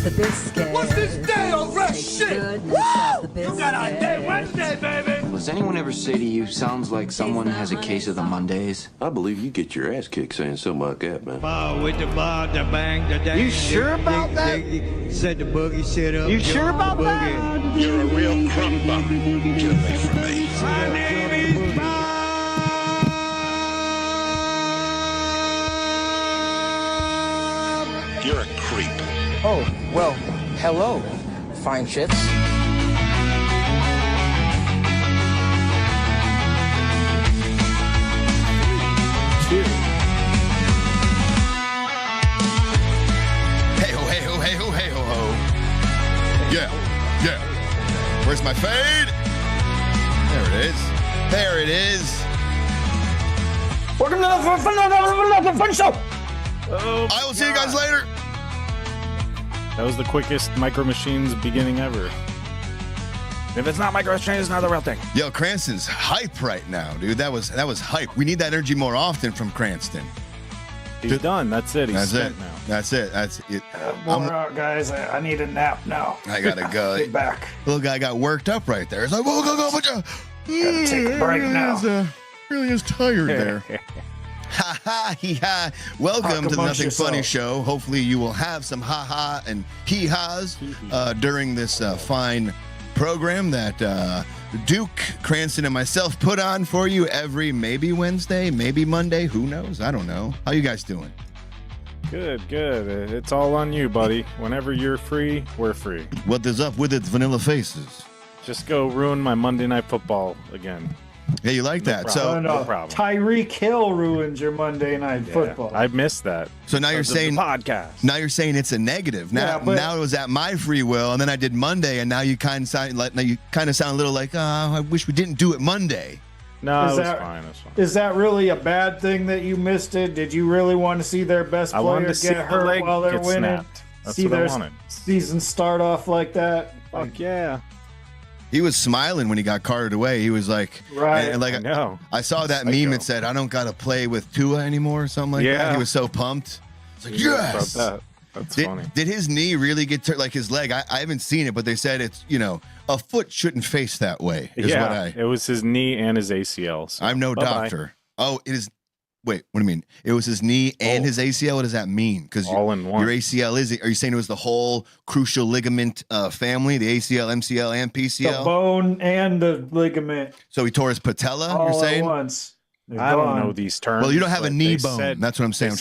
the biscuit. What's this day on fresh shit? Woo! You got a day Wednesday, baby. Does anyone ever say to you, sounds like someone has a case of the Mondays? I believe you get your ass kicked saying something like that, man. Ball with the ball, the bang, the dang. You sure about that? Set the boogie shit up. You sure about that? You're a real crumb bum. Get away from me. My name is Bob. You're a creep. Oh, well, hello, fine shits. Yeah. Where's my fade? There it is. There it is. Welcome to the Fun Show. I will see you guys later. That was the quickest Micro Machines beginning ever. If it's not Micro Machines, it's not the real thing. Yo, Cranston's hype right now, dude. That was hype. We need that energy more often from Cranston. He's done. That's it. He's spent now. That's it. More out, guys. I need a nap now. I gotta go. Get back. Little guy got worked up right there. It's like, whoa, go. Gotta take a break now. Really is tired there. Ha ha, hee ha. Welcome to the Nothing Funny Show. Hopefully you will have some ha ha and hee ha's during this fine program that Duke, Cranston, and myself put on for you every maybe Wednesday, maybe Monday. Who knows? I don't know. How you guys doing? Good. It's all on you, buddy. Whenever you're free, we're free. What is up with it, Vanilla Faces? Just go ruin my Monday Night Football again. Yeah, you like that. Problem. So no problem. Tyreek Hill ruins your Monday Night Football. I missed that. So now you're saying podcast. Now you're saying it's a negative. Now it was at my free will, and then I did Monday, and now you kind of sound a little like, I wish we didn't do it Monday. No, it was fine. Is that really a bad thing that you missed it? Did you really want to see their best player get hurt while they're winning? See their season start off like that? Fuck yeah. He was smiling when he got carted away. He was like, right. And like, I know. I saw that meme that said, I don't got to play with Tua anymore or something like that. He was so pumped. It's like, yes. That's funny. Did his knee really get like his leg? I haven't seen it, but they said it's, a foot shouldn't face that way. It was his knee and his ACL. So I'm no doctor. Oh, it is. Wait, what do you mean? It was his knee and his ACL? What does that mean? Because all in one. Your ACL are you saying it was the whole crucial ligament family, the ACL, MCL, and PCL? The bone and the ligament. So he tore his patella, all you're saying? At once. I don't know these terms. Well, you don't have a knee bone. That's what I'm saying.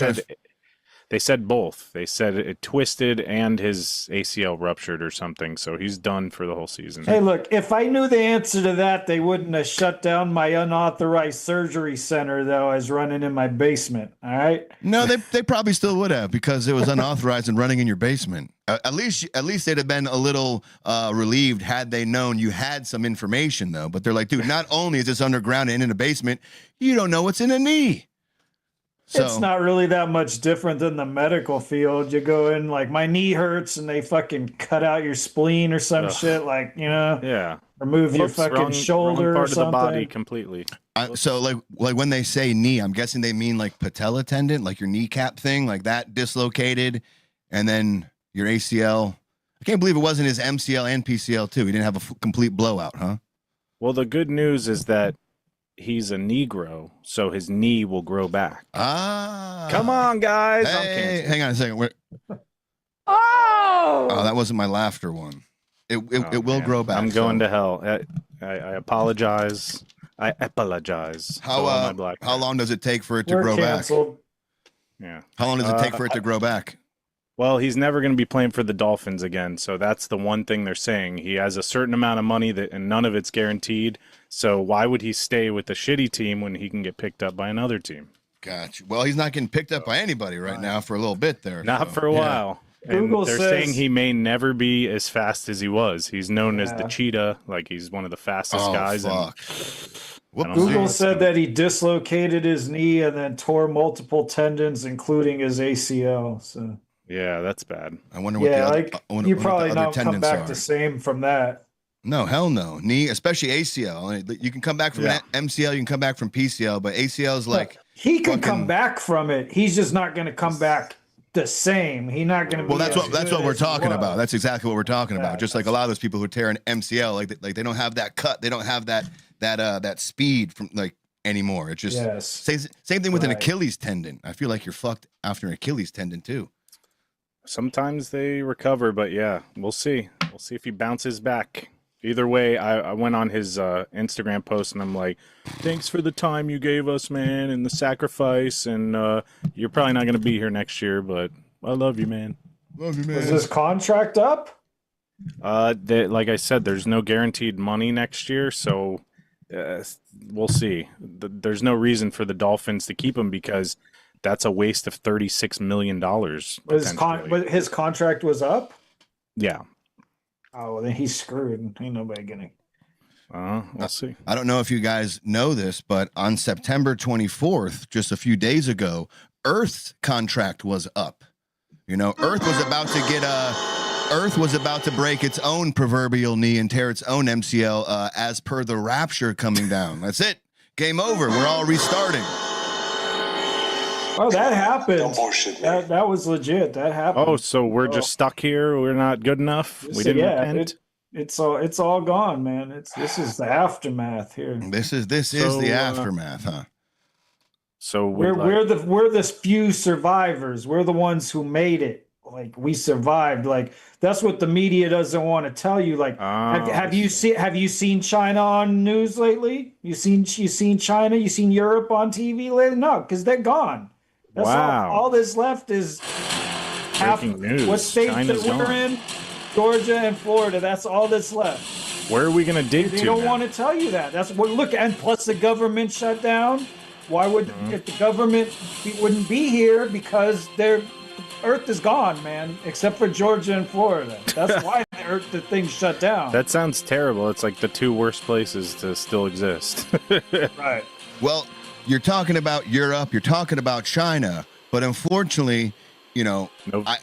They said both. They said it twisted and his ACL ruptured or something, so he's done for the whole season. Hey, look, if I knew the answer to that, they wouldn't have shut down my unauthorized surgery center, though, I was running in my basement, all right? No, they probably still would have because it was unauthorized and running in your basement. At least they'd have been a little relieved had they known you had some information, though. But they're like, dude, not only is this underground and in a basement, you don't know what's in a knee. So, it's not really that much different than the medical field. You go in like my knee hurts and they fucking cut out your spleen or some shit, like, remove your fucking shoulder wrong part or something. Of the body completely. So like when they say knee, I'm guessing they mean like patella tendon, like your kneecap thing, like that dislocated, and then your ACL. I can't believe it wasn't his MCL and PCL too. He didn't have a complete blowout, huh? Well, the good news is that he's a Negro, so his knee will grow back. Come on, guys. Hey, hang on a second. Oh, that wasn't my laughter one. It will grow back. I'm going to hell. I apologize. I apologize. How long does it take for it to grow canceled. Back? Yeah. How long does it take for it to grow back? Well, he's never going to be playing for the Dolphins again, so that's the one thing they're saying. He has a certain amount of money and none of it's guaranteed. So why would he stay with a shitty team when he can get picked up by another team? Gotcha. Well, he's not getting picked up by anybody right now for a little bit there. Not for a while. And they're saying he may never be as fast as he was. He's known as the cheetah, like he's one of the fastest guys. Fuck. Google said that he dislocated his knee and then tore multiple tendons, including his ACL. So yeah, that's bad. I wonder what you probably don't come back the same from that. No, hell no. Knee, especially ACL. You can come back from that MCL, you can come back from PCL, but ACL is like he can come back from it. He's just not going to come back the same. He's not going to be. Well, that's what we're talking about. That's exactly what we're talking about. Just like a lot of those people who tear an MCL, like they don't have that cut, they don't have that speed from like anymore. It's just same thing with an Achilles tendon. I feel like you're fucked after an Achilles tendon too. Sometimes they recover, but yeah, we'll see. We'll see if he bounces back. Either way, I went on his Instagram post and I'm like, thanks for the time you gave us, man, and the sacrifice. And you're probably not going to be here next year, but I love you, man. Love you, man. Is his contract up? Like I said, there's no guaranteed money next year, so we'll see. There's no reason for the Dolphins to keep him because that's a waste of $36 million. But his contract was up? Yeah. Oh, well, then he's screwed. Ain't nobody getting. We'll see. I don't know if you guys know this, but on September 24th, just a few days ago, Earth's contract was up. You know, Earth was about to break its own proverbial knee and tear its own MCL as per the Rapture coming down. That's it. Game over. We're all restarting. Oh, that happened. That was legit. That happened. Oh, so we're just stuck here. We're not good enough. We didn't repent. It's all gone, man. This is the aftermath here. This is the aftermath, huh? So we're the few survivors. We're the ones who made it. Like we survived. Like that's what the media doesn't want to tell you. Like have you seen China on news lately? You seen China? You seen Europe on TV lately? No, because they're gone. That's all that's left is half what state that we're in, Georgia and Florida. That's all that's left. Where are we going to dig to? They don't want to tell you that. That's what look, and plus the government shut down. Why would if the government wouldn't be here because Earth is gone, man, except for Georgia and Florida. That's why the thing shut down. That sounds terrible. It's like the two worst places to still exist. Right. Well, you're talking about Europe, you're talking about China, but unfortunately, you know, I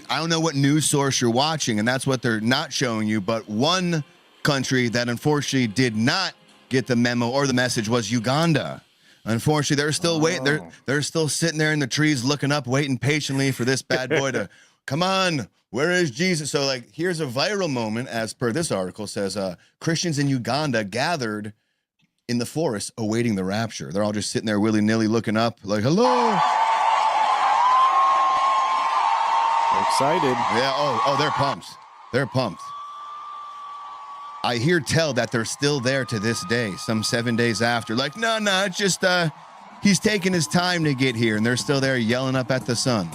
don't know what news source you're watching, and that's what they're not showing you, but one country that unfortunately did not get the memo or the message was Uganda. Unfortunately, they're still waiting. They're still sitting there in the trees looking up, waiting patiently for this bad boy to come on. Where is Jesus? So, like, here's a viral moment, as per this article says, Christians in Uganda gathered in the forest awaiting the rapture. They're all just sitting there willy-nilly looking up like, hello. Excited. Yeah. Oh, they're pumped. They're pumped. I hear tell that they're still there to this day, some 7 days after. Like, no, it's just he's taking his time to get here, and they're still there yelling up at the sun.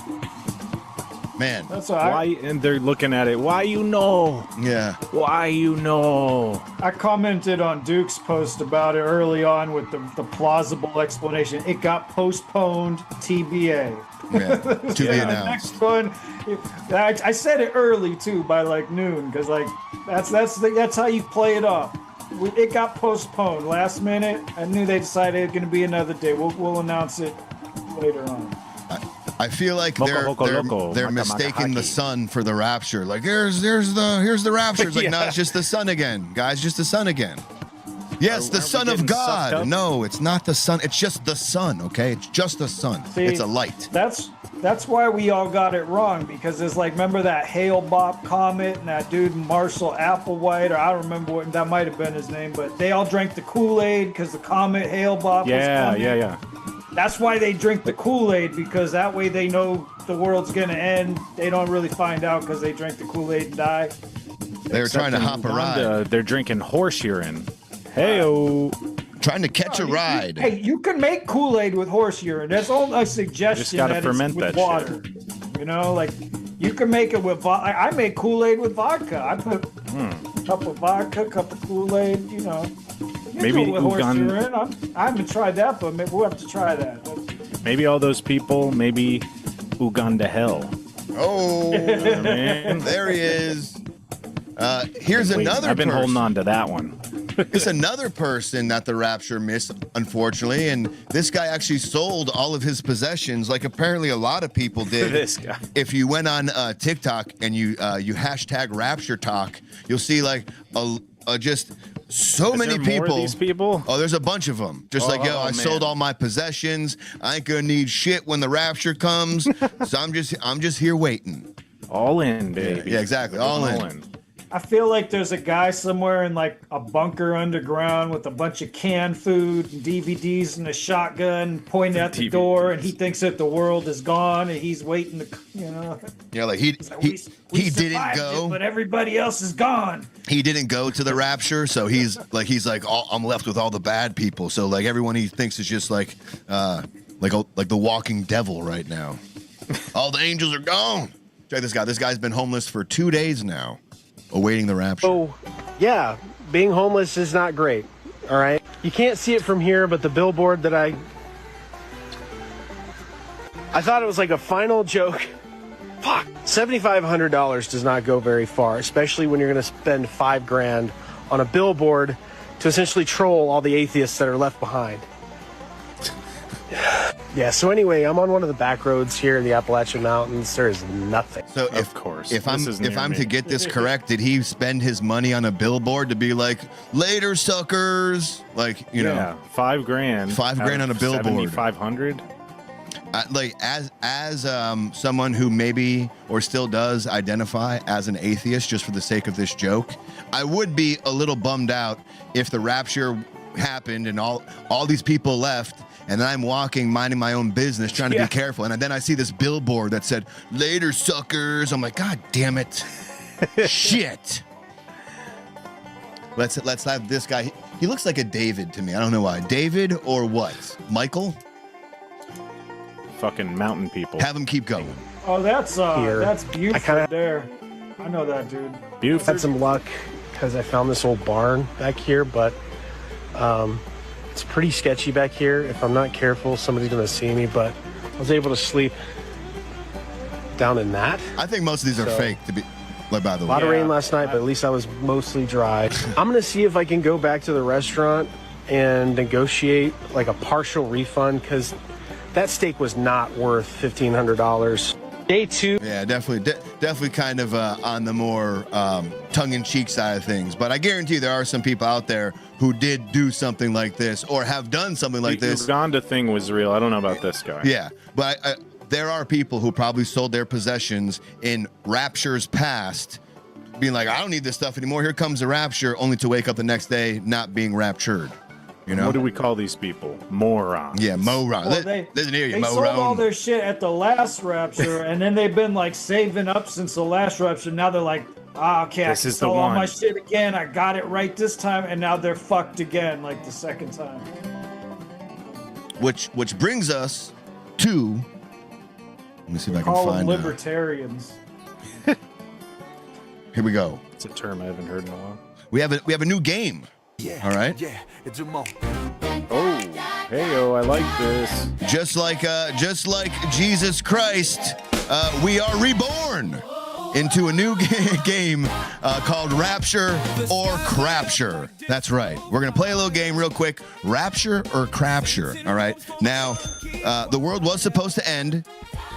Man. That's why, and they're looking at it. Why you know? Yeah. Why you know? I commented on Duke's post about it early on with the plausible explanation. It got postponed, TBA. Yeah, to be announced. Next one, I said it early too, by like noon, because like that's how you play it off. It got postponed last minute. I knew they decided it was going to be another day. We'll announce it later on. I feel like they're mistaking the sun for the rapture. Like here's the rapture. It's like no, it's just the sun again, guys. Just the sun again. Yes, the Son of God. No, it's not the sun. It's just the sun, okay? It's just the sun. See, it's a light. That's why we all got it wrong, because it's like, remember that Hale-Bopp comet and that dude Marshall Applewhite, or I don't remember what, that might have been his name, but they all drank the Kool-Aid because the comet Hale-Bopp was coming. Yeah. That's why they drink the Kool-Aid, because that way they know the world's going to end. They don't really find out because they drink the Kool-Aid and die. They were trying to hop a ride. They're drinking horse urine. Hey-o. Trying to catch a ride. Hey, you can make Kool-Aid with horse urine. That's all a suggestion. Just gotta ferment with that water. shit. You know, like you can make it with vodka. I make Kool-Aid with vodka. I put a cup of vodka, cup of Kool-Aid. You know, maybe with horse urine. I haven't tried that, but maybe we'll have to try that. Maybe all those people. Maybe Uganda hell. Oh, man. There he is. Here's another. I've been holding on to that one. It's another person that the rapture missed, unfortunately, and this guy actually sold all of his possessions, like apparently a lot of people did. This guy. If you went on TikTok and you hashtag Rapture Talk, you'll see like just so many there people. More of these people? Oh, there's a bunch of them. Just like, yo, I sold all my possessions. I ain't gonna need shit when the rapture comes. So I'm just here waiting. All in, baby. Yeah, exactly. All in. I feel like there's a guy somewhere in like a bunker underground with a bunch of canned food and DVDs and a shotgun pointing at the door, and he thinks that the world is gone, and he's waiting to, Yeah, like he didn't go, but everybody else is gone. He didn't go to the rapture, so he's like, I'm left with all the bad people. So like everyone he thinks is just like the walking devil right now. All the angels are gone. Check this guy. This guy's been homeless for 2 days now, awaiting the rapture. Oh, yeah, being homeless is not great, all right? You can't see it from here, but the billboard that I thought it was like a final joke. Fuck. $7,500 does not go very far, especially when you're going to spend $5,000 on a billboard to essentially troll all the atheists that are left behind. Yeah, so anyway, I'm on one of the back roads here in the Appalachian Mountains. There is nothing. So if I'm to get this correct, did he spend his money on a billboard to be like, later suckers? Like, you know, $5,000. $5,000 on a billboard. 7,500. Like as someone who maybe or still does identify as an atheist, just for the sake of this joke, I would be a little bummed out if the rapture happened and all these people left, and then I'm walking, minding my own business, trying to be careful, and then I see this billboard that said, later suckers. I'm like, God damn it. Shit. Let's have this guy. He looks like a David to me. I don't know why. David or what? Michael? Fucking mountain people. Have him keep going. Oh, that's Buford there. I know that dude. Buford. Had some luck because I found this old barn back here, but it's pretty sketchy back here. If I'm not careful, somebody's going to see me, but I was able to sleep down in that. I think most of these are fake, to be, like, by the way. A lot of rain last night, but at least I was mostly dry. I'm going to see if I can go back to the restaurant and negotiate like a partial refund, because that steak was not worth $1,500. Day 2. Yeah, definitely kind of on the more tongue-in-cheek side of things. But I guarantee there are some people out there who did do something like this or have done something like this. The Uganda thing was real. I don't know about this guy. Yeah, but there are people who probably sold their possessions in raptures past, being like, I don't need this stuff anymore. Here comes the rapture, only to wake up the next day not being raptured. You know? What do we call these people? Morons. Yeah, morons. Well, they moron. sold all their shit at the last rapture, and then they've been like saving up since the last rapture. Now they're like, okay, I can sell all my shit again. I got it right this time, and now they're fucked again, like the second time. Which brings us to. Let me see if I can Call find. them libertarians. Here we go. It's a term I haven't heard in a while. We have a new game. Yeah. All right. Yeah, it's a mo. Oh, hey, I like this. Just like Jesus Christ, we are reborn into a new game called Rapture or Crapture. That's right. We're gonna play a little game real quick. Rapture or Crapture. All right. Now, the world was supposed to end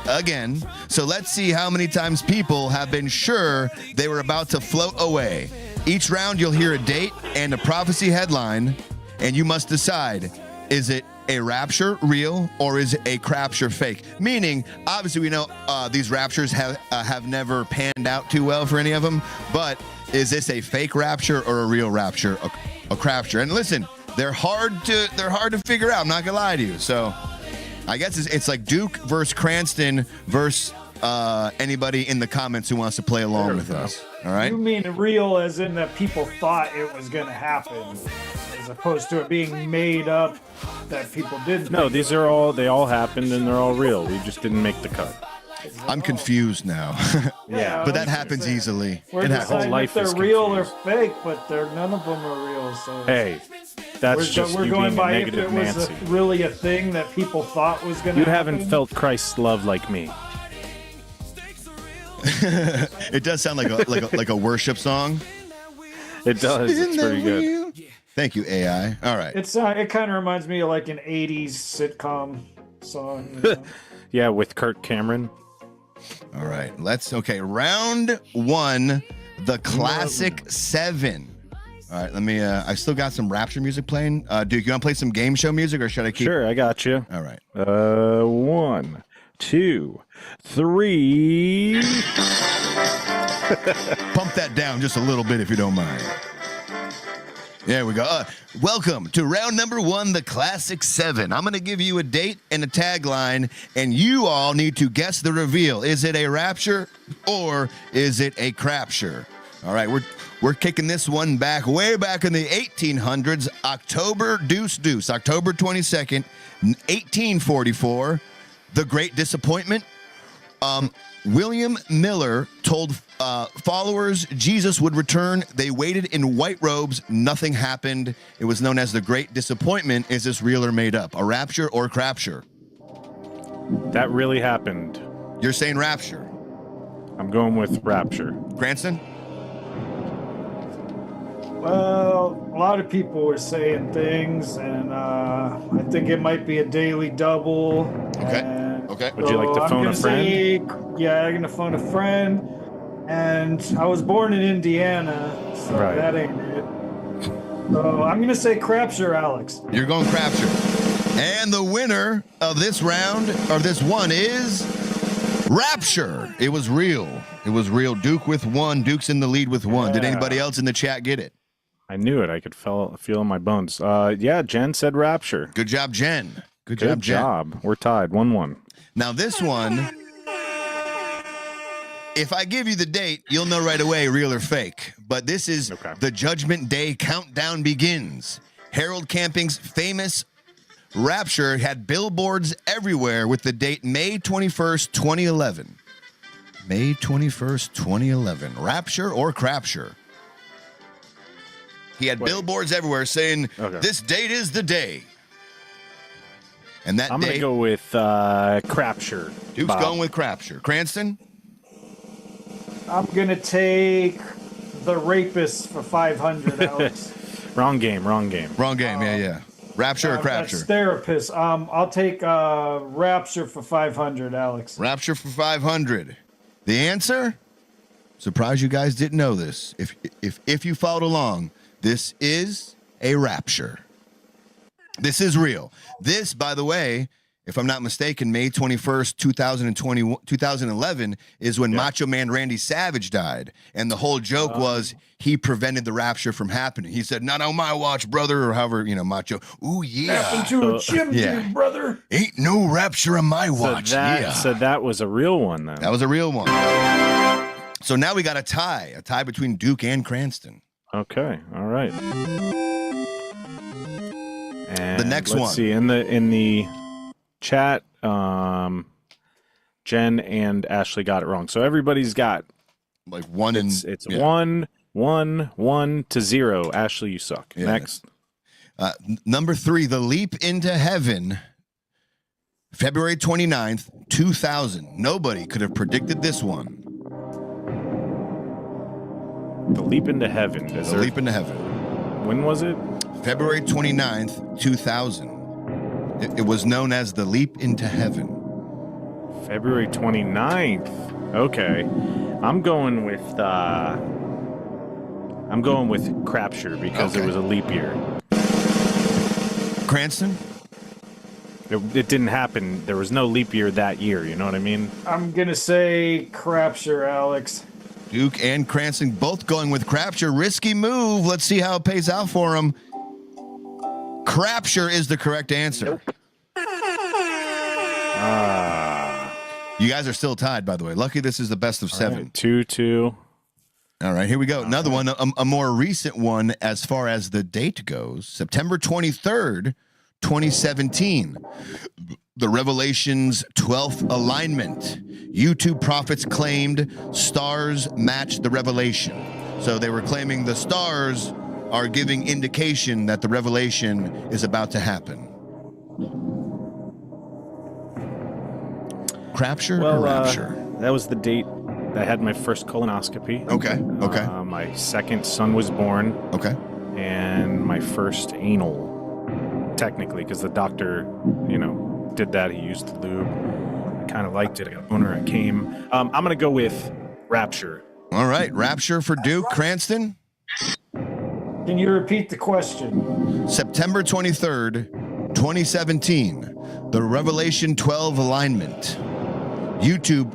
again, so let's see how many times people have been sure they were about to float away. Each round, you'll hear a date and a prophecy headline, and you must decide, is it a rapture real or is it a crapture fake? Meaning, obviously, we know these raptures have never panned out too well for any of them, but is this a fake rapture or a real rapture, a crapture? And listen, they're hard to figure out. I'm not gonna lie to you. So, I guess it's like Duke versus Cranston versus anybody in the comments who wants to play along with us. All right. You mean real as in that people thought it was going to happen, as opposed to it being made up that people didn't. No, they all happened and they're all real. We just didn't make the cut. I'm confused now. Yeah, but that happens easily. We're deciding if they're real or fake, but none of them are real. So hey, that's just we're you going being by a if negative it was Nancy. really a thing that people thought was going to happen. You haven't felt Christ's love like me. It does sound like a worship song. It does. It's pretty good. Thank you, AI. All right. It kind of reminds me of like an '80s sitcom song. You know? Yeah, with Kirk Cameron. All right. Round 1, the classic 7. All right, let me. I still got some Rapture music playing. Duke, you want to play some game show music, or should I keep? Sure, I got you. All right. 1, 2, 3. Pump that down just a little bit if you don't mind. There we go. Welcome to round number 1, the Classic 7. I'm going to give you a date and a tagline, and you all need to guess the reveal. Is it a rapture or is it a crapture? All right, we're kicking this one back, way back in the 1800s, October 22nd, 1844, the Great Disappointment. William Miller told followers Jesus would return. They waited in white robes. Nothing happened. It was known as the Great Disappointment. Is this real or made up? A rapture or crapture? That really happened. You're saying rapture. I'm going with rapture. Cranston? Well, a lot of people were saying things, and I think it might be a daily double. Okay. Would you like to phone a friend? I'm gonna phone a friend. And I was born in Indiana, so Right. that ain't it. So I'm gonna say crapture, Alex. You're going crapture. And the winner of this round, or this one, is Rapture. It was real. It was real. Duke with 1. Duke's in the lead with 1. Did anybody else in the chat get it? I knew it. I could feel in my bones. Yeah, Jen said rapture. Good job, Jen. Good Good job, Jen. We're tied, 1-1. Now this one, if I give you the date, you'll know right away, real or fake. But this is the Judgment Day countdown begins. Harold Camping's famous Rapture had billboards everywhere with the date May 21st, 2011. May 21st, 2011. Rapture or crapture? He had billboards everywhere saying, this date is the day. And that I'm going to go with crapture. Duke's Bob. going with crapture. Cranston? I'm gonna take the rapist for 500, Alex. Wrong game. Wrong game, yeah. Rapture or crapture? That's therapist. I'll take rapture for 500, Alex. Rapture for 500. The answer? Surprised you guys didn't know this. If you followed along, this is a rapture. This is real. This, by the way, if I'm not mistaken, May 21st, 2011 is when Macho Man Randy Savage died. And the whole joke was he prevented the rapture from happening. He said, not on my watch, brother, or however, Macho. Ooh, yeah. Happened to a chimney, brother. Ain't no rapture on my watch. So that was a real one, then. That was a real one. So now we got a tie between Duke and Cranston. Okay, all right. And the next let's one. See, in the chat, Jen and Ashley got it wrong. So everybody's got like one and it's 1 to 0. Ashley, you suck. Yeah. Next. Number 3, The Leap into Heaven, February 29th, 2000. Nobody could have predicted this one. The Leap into Heaven. The Leap into Heaven. When was it? February 29th, 2000. It was known as The Leap into Heaven. February 29th. Okay. I'm going with crapture because it was a leap year. Cranston? It didn't happen. There was no leap year that year. You know what I mean? I'm gonna say crapture, Alex. Duke and Cranston both going with crapture. Risky move. Let's see how it pays out for them. Crapture is the correct answer. You guys are still tied, by the way. Lucky this is the best of 7. Right, 2-2. All right, here we go. Another one, a more recent one as far as the date goes. September 23rd, 2017. The Revelation's 12th alignment. YouTube prophets claimed stars match the revelation. So they were claiming the stars are giving indication that the revelation is about to happen. Crapture or rapture? That was the date I had my first colonoscopy. Okay. My second son was born. Okay. And my first anal, technically, because the doctor, did that. He used the lube. I kind of liked it. I got a boner. I came. I'm going to go with rapture. All right. Rapture for Duke. Cranston? Can you repeat the question? September 23rd, 2017, the Revelation 12 alignment. YouTube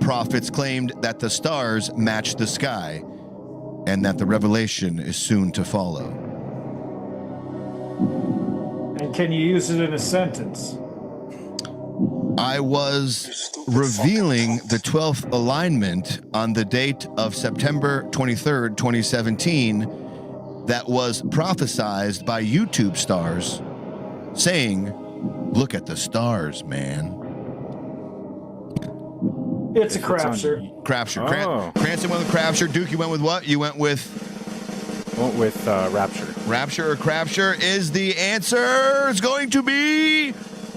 prophets claimed that the stars match the sky and that the revelation is soon to follow. And can you use it in a sentence? I was revealing the 12th alignment on the date of September 23rd, 2017, that was prophesized by YouTube stars, saying, "Look at the stars, man." It's a crapture. Crapture. Oh. Cranston went with crapture. Duke, you went with what? You went with Rapture. Rapture or crapture is the answer. It's going to be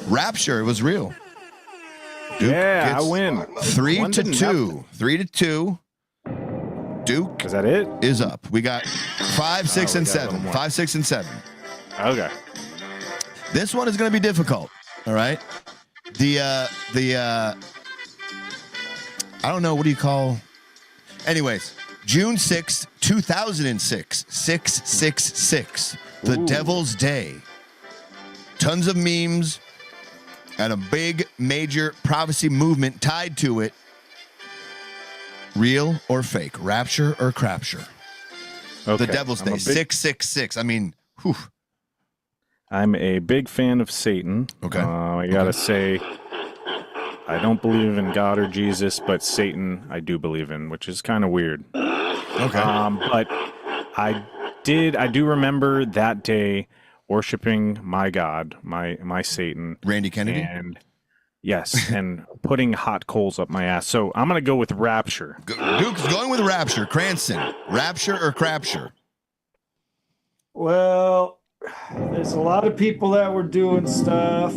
Rapture. It was real. Duke Yeah, I gets win. 3-2. 3-2. Duke Is that it? is up. We got 5, 6, we and got a 7. little more. 5, 6, and 7. Okay. This one is going to be difficult. All right. I don't know. What do you call? Anyways, June 6th, 2006. 666. The Devil's Day. Tons of memes and a big major prophecy movement tied to it. Real or fake? Rapture or crapture? Okay. The Devil's Day. 666. I mean, whew. I'm a big fan of Satan. Okay. I gotta say, I don't believe in God or Jesus, but Satan I do believe in, which is kind of weird. Okay. But I do remember that day worshiping my God, my Satan, Randy Kennedy? and yes, and putting hot coals up my ass. So I'm gonna go with Rapture. Duke's going with Rapture. Cranston, Rapture or crapture? Well, there's a lot of people that were doing stuff,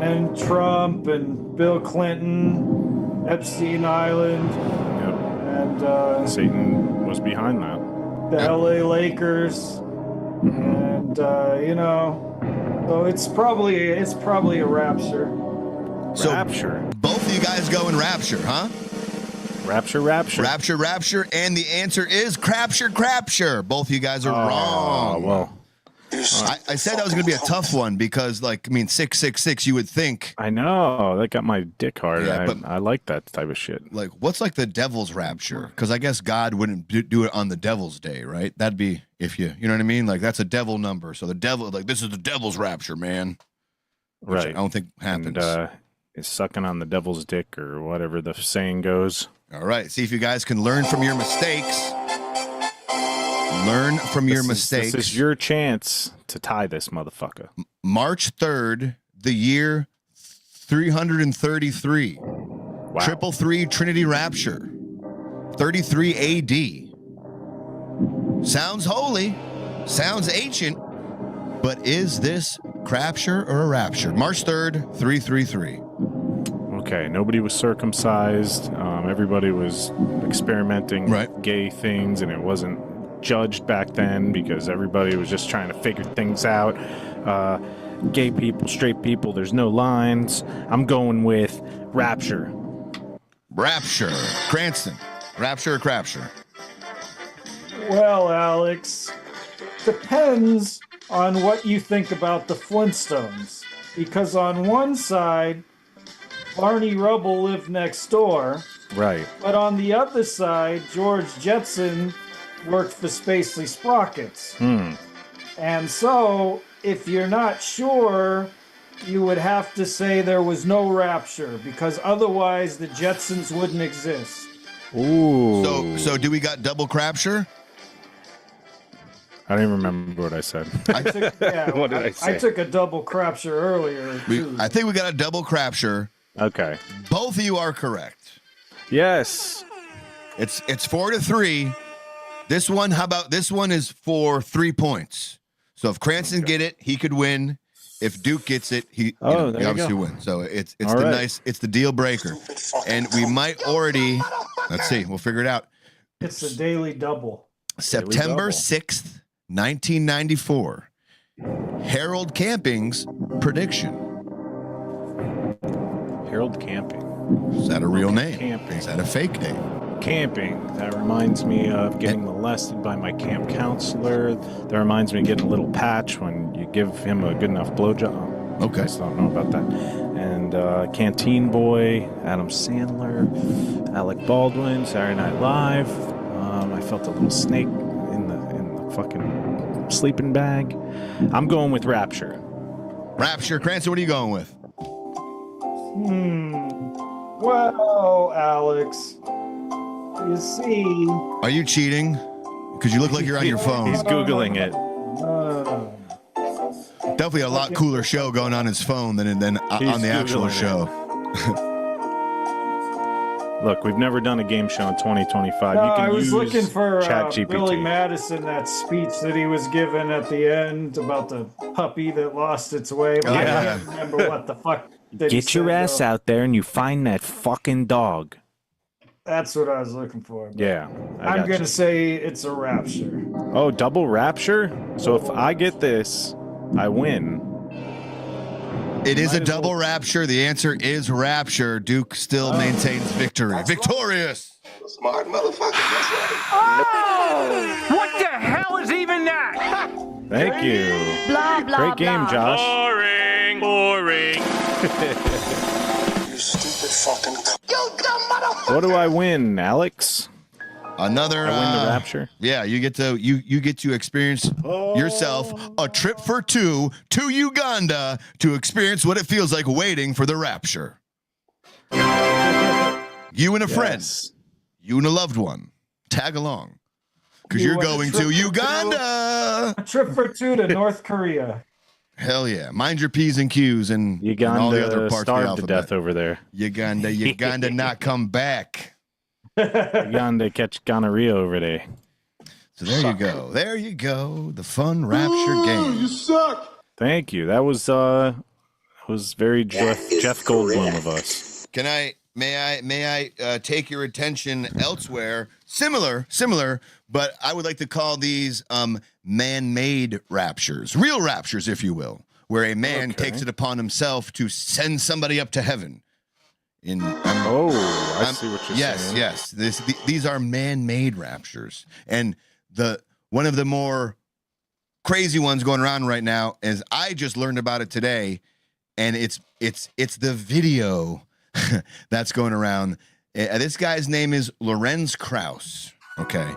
and Trump and Bill Clinton, Epstein Island, Yep. and Satan was behind that. the LA Lakers, and so it's probably a rapture. So Rapture. both of you guys go in Rapture, huh? Rapture. Rapture, and the answer is crapture. Both of you guys are wrong. Well, I said that was going to be a tough one because, 666, you would think, I know that got my dick hard. Yeah, but- I like that type of shit. what's the devil's rapture? Because I guess God wouldn't do it on the devil's day, right? That'd be if you know what I mean? That's a devil number. So the devil, this is the devil's rapture, man. Which Right. I don't think happens. And is sucking on the devil's dick or whatever the saying goes. All right. See if you guys can learn from your mistakes. Learn from your mistakes. This is your chance to tie this motherfucker. March 3rd, the year 333. Wow. 333 Trinity Rapture. 33 AD. Sounds holy. Sounds ancient. But is this crapture or a rapture? March 3rd, 333. Okay, nobody was circumcised. Everybody was experimenting Right. with gay things, and it wasn't judged back then because everybody was just trying to figure things out. Gay people, straight people, there's no lines. I'm going with Rapture. Rapture. Cranston. Rapture or crapture? Well, Alex, depends on what you think about the Flintstones. Because on one side, Barney Rubble lived next door, Right. but on the other side, George Jetson worked for Spacely Sprockets. And so, if you're not sure, you would have to say there was no rapture, because otherwise the Jetsons wouldn't exist. Ooh. So do we got double crapture? I don't even remember what I said. What did I say? I took a double crapture earlier, too. I think we got a double crapture. Okay. Both of you are correct. Yes. It's 4-3. This one, how about this one is for 3 points. So if Cranston get it, he could win. If Duke gets it, he obviously wins. So it's All the right. it's the deal breaker. And we might already, let's see, we'll figure it out. It's a daily double. September double. 6th, 1994. Harold Camping's prediction. Harold Camping. Is that a real name? Camping. Is that a fake name? camping. That reminds me of getting molested by my camp counselor. That reminds me of getting a little patch when you give him a good enough blowjob. Okay. I still don't know about that. And Canteen Boy, Adam Sandler, Alec Baldwin, Saturday Night Live. I felt a little snake in the fucking sleeping bag. I'm going with Rapture. Rapture. Cranston, what are you going with? Well, Alex, you see... Are you cheating? Because you look like you're on your phone. He's Googling it. Definitely a lot cooler show going on his phone than on the actual show. Look, we've never done a game show in 2025. No, You can I was use looking for ChatGPT. Billy Madison, that speech that he was given at the end about the puppy that lost its way. But I can't remember what the fuck. Get your ass out there and you find that fucking dog. That's what I was looking for. Yeah. I'm going to say it's a Rapture. Oh, double Rapture? So if I get this, I win. It is a double Rapture. The answer is Rapture. Duke still maintains victory. Victorious. Smart motherfucker. That's right. Oh! What the hell is even that? Thank you. Blah, blah, Great game, blah. Josh. Boring. You stupid fucking. You dumb motherfucker. What do I win, Alex? Another. I win the Rapture. Yeah, you get to experience yourself a trip for two to Uganda to experience what it feels like waiting for the Rapture. You and a friend, you and a loved one, tag along because you're going to Uganda. A trip for two to North Korea. Hell yeah! Mind your P's and Q's and all the other parts of the starved to alphabet. death over there. Uganda not come back. Uganda catch gonorrhea over there. So there you go. There you go. The fun Rapture game. You suck. Thank you. That was very Jeff Goldblum of us. May I take your attention elsewhere? Similar, but I would like to call these man-made raptures, real raptures, if you will, where a man takes it upon himself to send somebody up to heaven. I see what you're saying. Yes. These are man-made raptures, and one of the more crazy ones going around right now is I just learned about it today, and it's the video that's going around. This guy's name is Lorenz Krauss. Okay.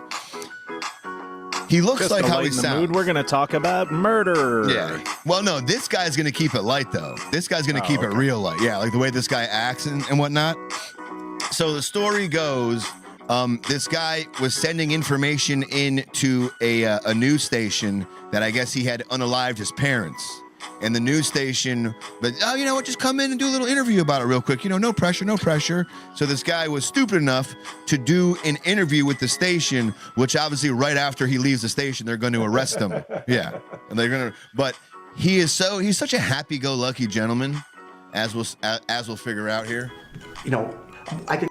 He looks Just like to how he lighten the sounds. mood, we're going to talk about murder. Yeah. Well, no, this guy's going to keep it light, though. This guy's going to keep it real light. Yeah, like the way this guy acts and whatnot. So the story goes, this guy was sending information into a news station that I guess he had unalived his parents. And the news station, you know what, just come in and do a little interview about it real quick. You know, no pressure. So this guy was stupid enough to do an interview with the station, which obviously right after he leaves the station, they're going to arrest him. Yeah. And but he's such a happy-go-lucky gentleman, as we'll figure out here. You know, I can.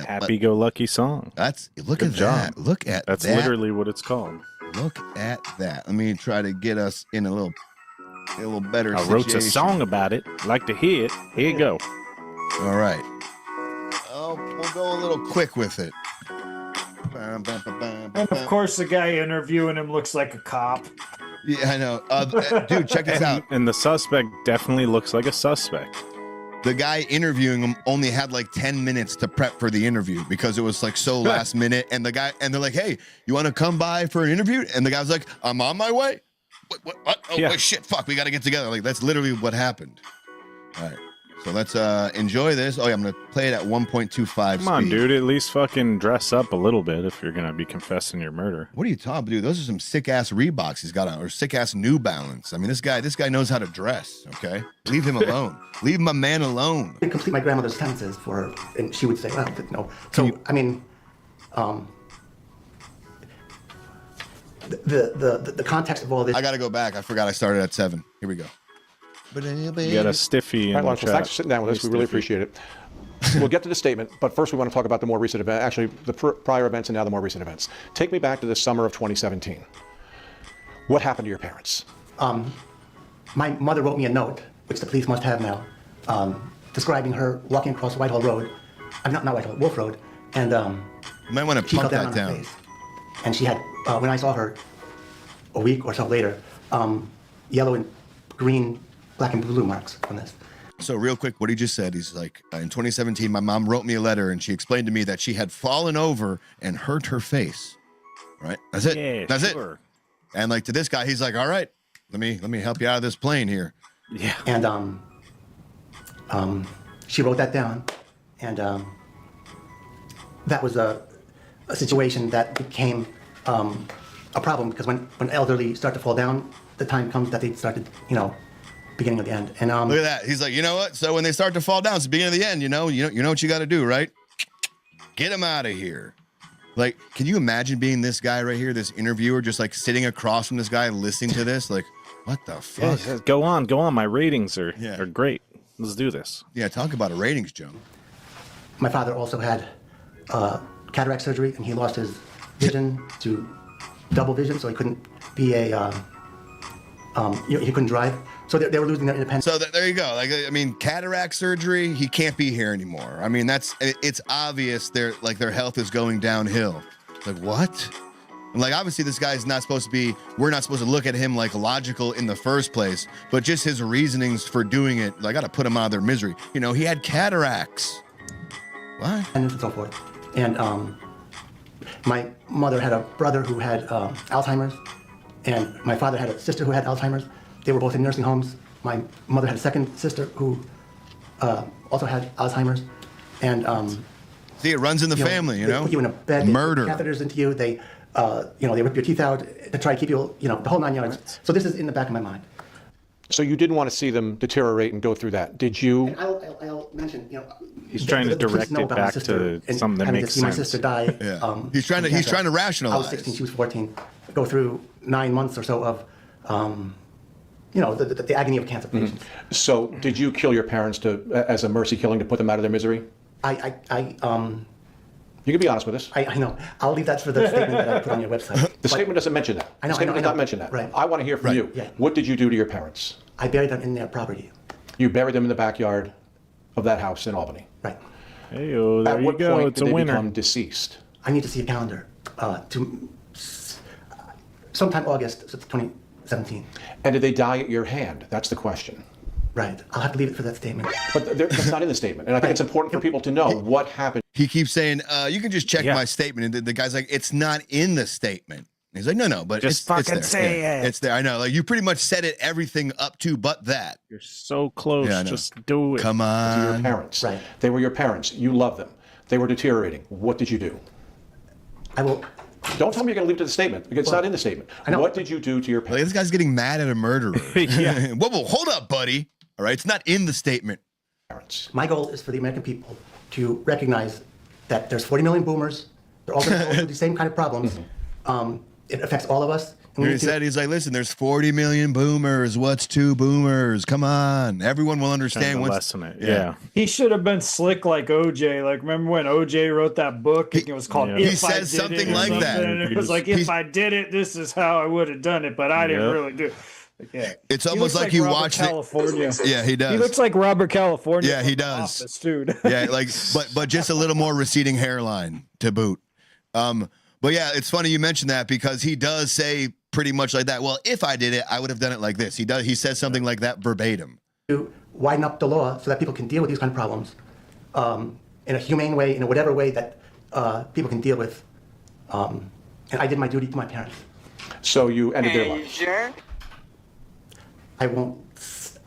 Happy-go-lucky song. Look at that. Look at that. That's literally what it's called. Look at that. Let me try to get us in a little better situation. I wrote a song about it. Like to hear it. Here you go. All right. Oh, we'll go a little quick with it. And of course, the guy interviewing him looks like a cop. Yeah, I know. Dude, check this out. And the suspect definitely looks like a suspect. The guy interviewing him only had like 10 minutes to prep for the interview because it was like so last minute. And they're like, "Hey, you want to come by for an interview?" And the guy's like, "I'm on my way." What? Oh, wait, shit, fuck, we got to get together. Like, that's literally what happened. All right. So let's enjoy this. Oh, yeah, I'm going to play it at 1.25 Come on, dude. At least fucking dress up a little bit if you're going to be confessing your murder. What are you talking about, dude? Those are some sick-ass Reeboks he's got on, or sick-ass New Balance. I mean, this guy knows how to dress, okay? Leave him alone. Leave my man alone. I complete my grandmother's sentences for her, and she would say, well, no. So, I mean, the context of all this. I got to go back. I forgot I started at 7. Here we go. You got a stiffy in All right, the Lawrence, chat. thanks for sitting down with us. We really appreciate it. We'll get to the statement, but first we want to talk about the more recent event, actually the prior events and now the more recent events. Take me back to the summer of 2017. What happened to your parents? My mother wrote me a note, which the police must have now, describing her walking across Whitehall Road I'm not White Road, Wolf Road, and you might want to she fell pump down that on her down. face. And she had, when I saw her a week or so later, yellow and green, black and blue marks on this. So real quick, what he just said, he's like, in 2017, my mom wrote me a letter and she explained to me that she had fallen over and hurt her face. Right? That's it. Yeah, That's sure. it. And like to this guy, he's like, all right, let me help you out of this plane here. Yeah. And she wrote that down, and that was a situation that became a problem because when elderly start to fall down, the time comes that they started, beginning of the end. And look at that. He's like, you know what? So when they start to fall down, it's the beginning of the end. You know what you got to do, right? Get them out of here. Like, can you imagine being this guy right here, this interviewer, just like sitting across from this guy listening to this? Like, what the fuck? Yeah, go on. My ratings are great. Let's do this. Yeah, talk about a ratings jump. my father also had cataract surgery, and he lost his vision to double vision, so he couldn't be a he couldn't drive. So they were losing their independence. So there you go. Like, I mean, cataract surgery, he can't be here anymore. I mean, it's obvious their health is going downhill. Like, what? Like, obviously this guy's not supposed to be, we're not supposed to look at him like logical in the first place, but just his reasonings for doing it, I got to put him out of their misery. You know, he had cataracts. What? And so forth. And my mother had a brother who had Alzheimer's, and my father had a sister who had Alzheimer's. They were both in nursing homes. My mother had a second sister who also had Alzheimer's. And see, it runs in the family, you know? They put you in a bed, murder. They put catheters into you, they rip your teeth out to try to keep you, the whole 9 yards. Right. So this is in the back of my mind. So you didn't want to see them deteriorate and go through that, did you? And I'll mention, he's trying to direct it back to something that makes sense. My sister die. Yeah. He's trying to rationalize. I was 16, she was 14. Go through 9 months or so of, the agony of cancer patients. Mm-hmm. So did you kill your parents as a mercy killing to put them out of their misery? You can be honest with us. I know. I'll leave that for the statement that I put on your website. The statement doesn't mention that. I know. The statement does not mention that. Right. I want to hear from you. Yeah. What did you do to your parents? I buried them in their property. You buried them in the backyard of that house in Albany. Right. Hey-o, there you go. At what point It's did a they winner. become deceased? I need to see a calendar. Sometime August 2017. And did they die at your hand? That's the question. Right. I'll have to leave it for that statement. But that's not in the statement. And I think it's important for people to know what happened. He keeps saying, you can just check my statement. And the guy's like, it's not in the statement. And he's like, no, but just it's fucking there. say it. It's there. I know. Like, you pretty much said it, everything up to but that. You're so close. Yeah, I know. Just do it. Come on. To your parents. Right. They were your parents. You love them. They were deteriorating. What did you do? I will. Don't tell me you're going to leave it to the statement, because it's not in the statement. I know. What did you do to your Like, parents? this guy's getting mad at a murderer. Yeah. Whoa, hold up, buddy. All right, it's not in the statement. My goal is for the American people to recognize that there's 40 million boomers. They're all going to go through the same kind of problems. It affects all of us. And He said, he's like, listen, there's 40 million boomers. What's 2 boomers? Come on. Everyone will understand what's... Lessen it. Yeah. He should have been slick like OJ. Like, remember when OJ wrote that book? And it was called Yeah. If He says I Did something It or like something, that. And it was like, if I did it, this is how I would have done it. But I didn't really do it. Yeah. It's He almost looks like you Robert watched California. it. Yeah, he does. He looks like Robert California. Yeah, he from The does. Office, dude. Yeah, like, but just a little more receding hairline to boot. But yeah, it's funny you mentioned that because he does say pretty much like that. Well, if I did it, I would have done it like this. He says something like that verbatim. to widen up the law so that people can deal with these kind of problems in a humane way, in a whatever way that people can deal with. And I did my duty to my parents. So you ended their lives. I won't.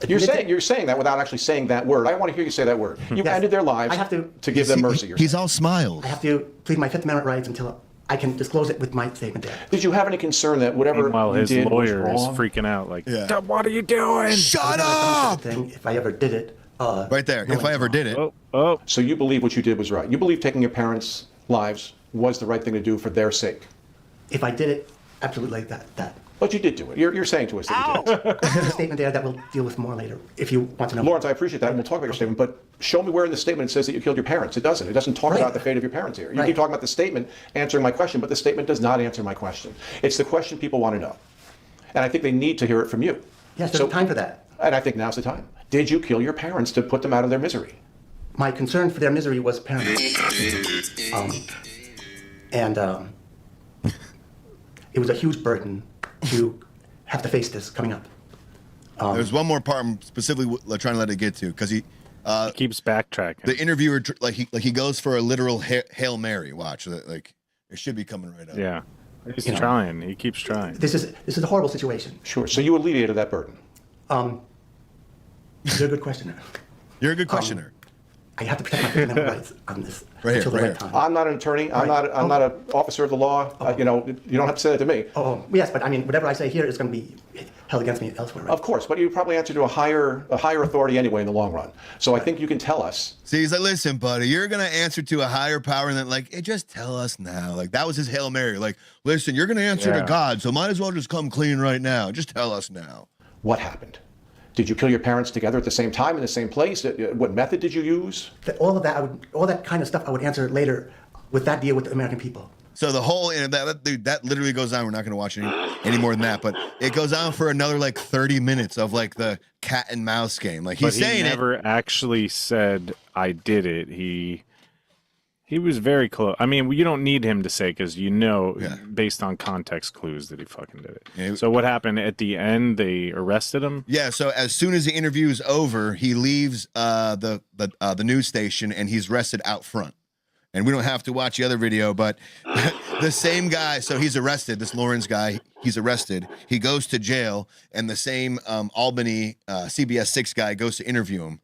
You're saying that without actually saying that word. I want to hear you say that word. You ended their lives I have to give them mercy. He's all smiles. I have to plead my Fifth Amendment rights until I can disclose it with my statement there. Did you have any concern that whatever While you his did lawyer was is wrong? freaking out, like, Yeah. what are you doing? Shut up! Thing, if I ever did it. Right there. If I ever did it. Oh. So you believe what you did was right. You believe taking your parents' lives was the right thing to do for their sake. If I did it, absolutely like that. But you did do it. You're saying to us that you did it. There's a statement there that we'll deal with more later, if you want to know. Lawrence, I appreciate that, and we'll talk about your statement, but show me where in the statement it says that you killed your parents. It doesn't. It doesn't talk about the fate of your parents here. You keep talking about the statement answering my question, but the statement does not answer my question. It's the question people want to know. And I think they need to hear it from you. Yes, there's time for that. And I think now's the time. Did you kill your parents to put them out of their misery? my concern for their misery was paramount. It was a huge burden to have to face this coming up. There's one more part I'm specifically trying to let it get to, because he keeps backtracking. The interviewer, he goes for a literal Hail Mary. Watch, like it should be coming right up. Yeah, he's trying. He keeps trying. This is a horrible situation. Sure. So you alleviated that burden. You're a good questioner. You're a good questioner. I have to protect my Fifth Amendment rights on this until the right time. I'm not an attorney. I'm not an officer of the law. You know, you don't have to say that to me. Oh, yes, but I mean, whatever I say here is going to be held against me elsewhere. Right? Of course, but you probably answer to a higher authority anyway in the long run. So I think you can tell us. See, he's like, listen, buddy, you're gonna answer to a higher power, and then hey, just tell us now. Like that was his Hail Mary. Like, listen, you're gonna answer to God, so might as well just come clean right now. Just tell us now. What happened? Did you kill your parents together at the same time in the same place? What method did you use? All of that, all that kind of stuff, I would answer later with that deal with the American people. So the whole that literally goes on. We're not going to watch any more than that, but it goes on for another 30 minutes of the cat and mouse game. Like he's saying he never actually said I did it. He was very close. I mean, you don't need him to say, because based on context clues that he fucking did it. Yeah. So what happened at the end? They arrested him? Yeah, so as soon as the interview is over, he leaves the news station, and he's arrested out front. And we don't have to watch the other video, but the same guy, so he's arrested, this Lawrence guy, he's arrested. He goes to jail, and the same Albany CBS 6 guy goes to interview him.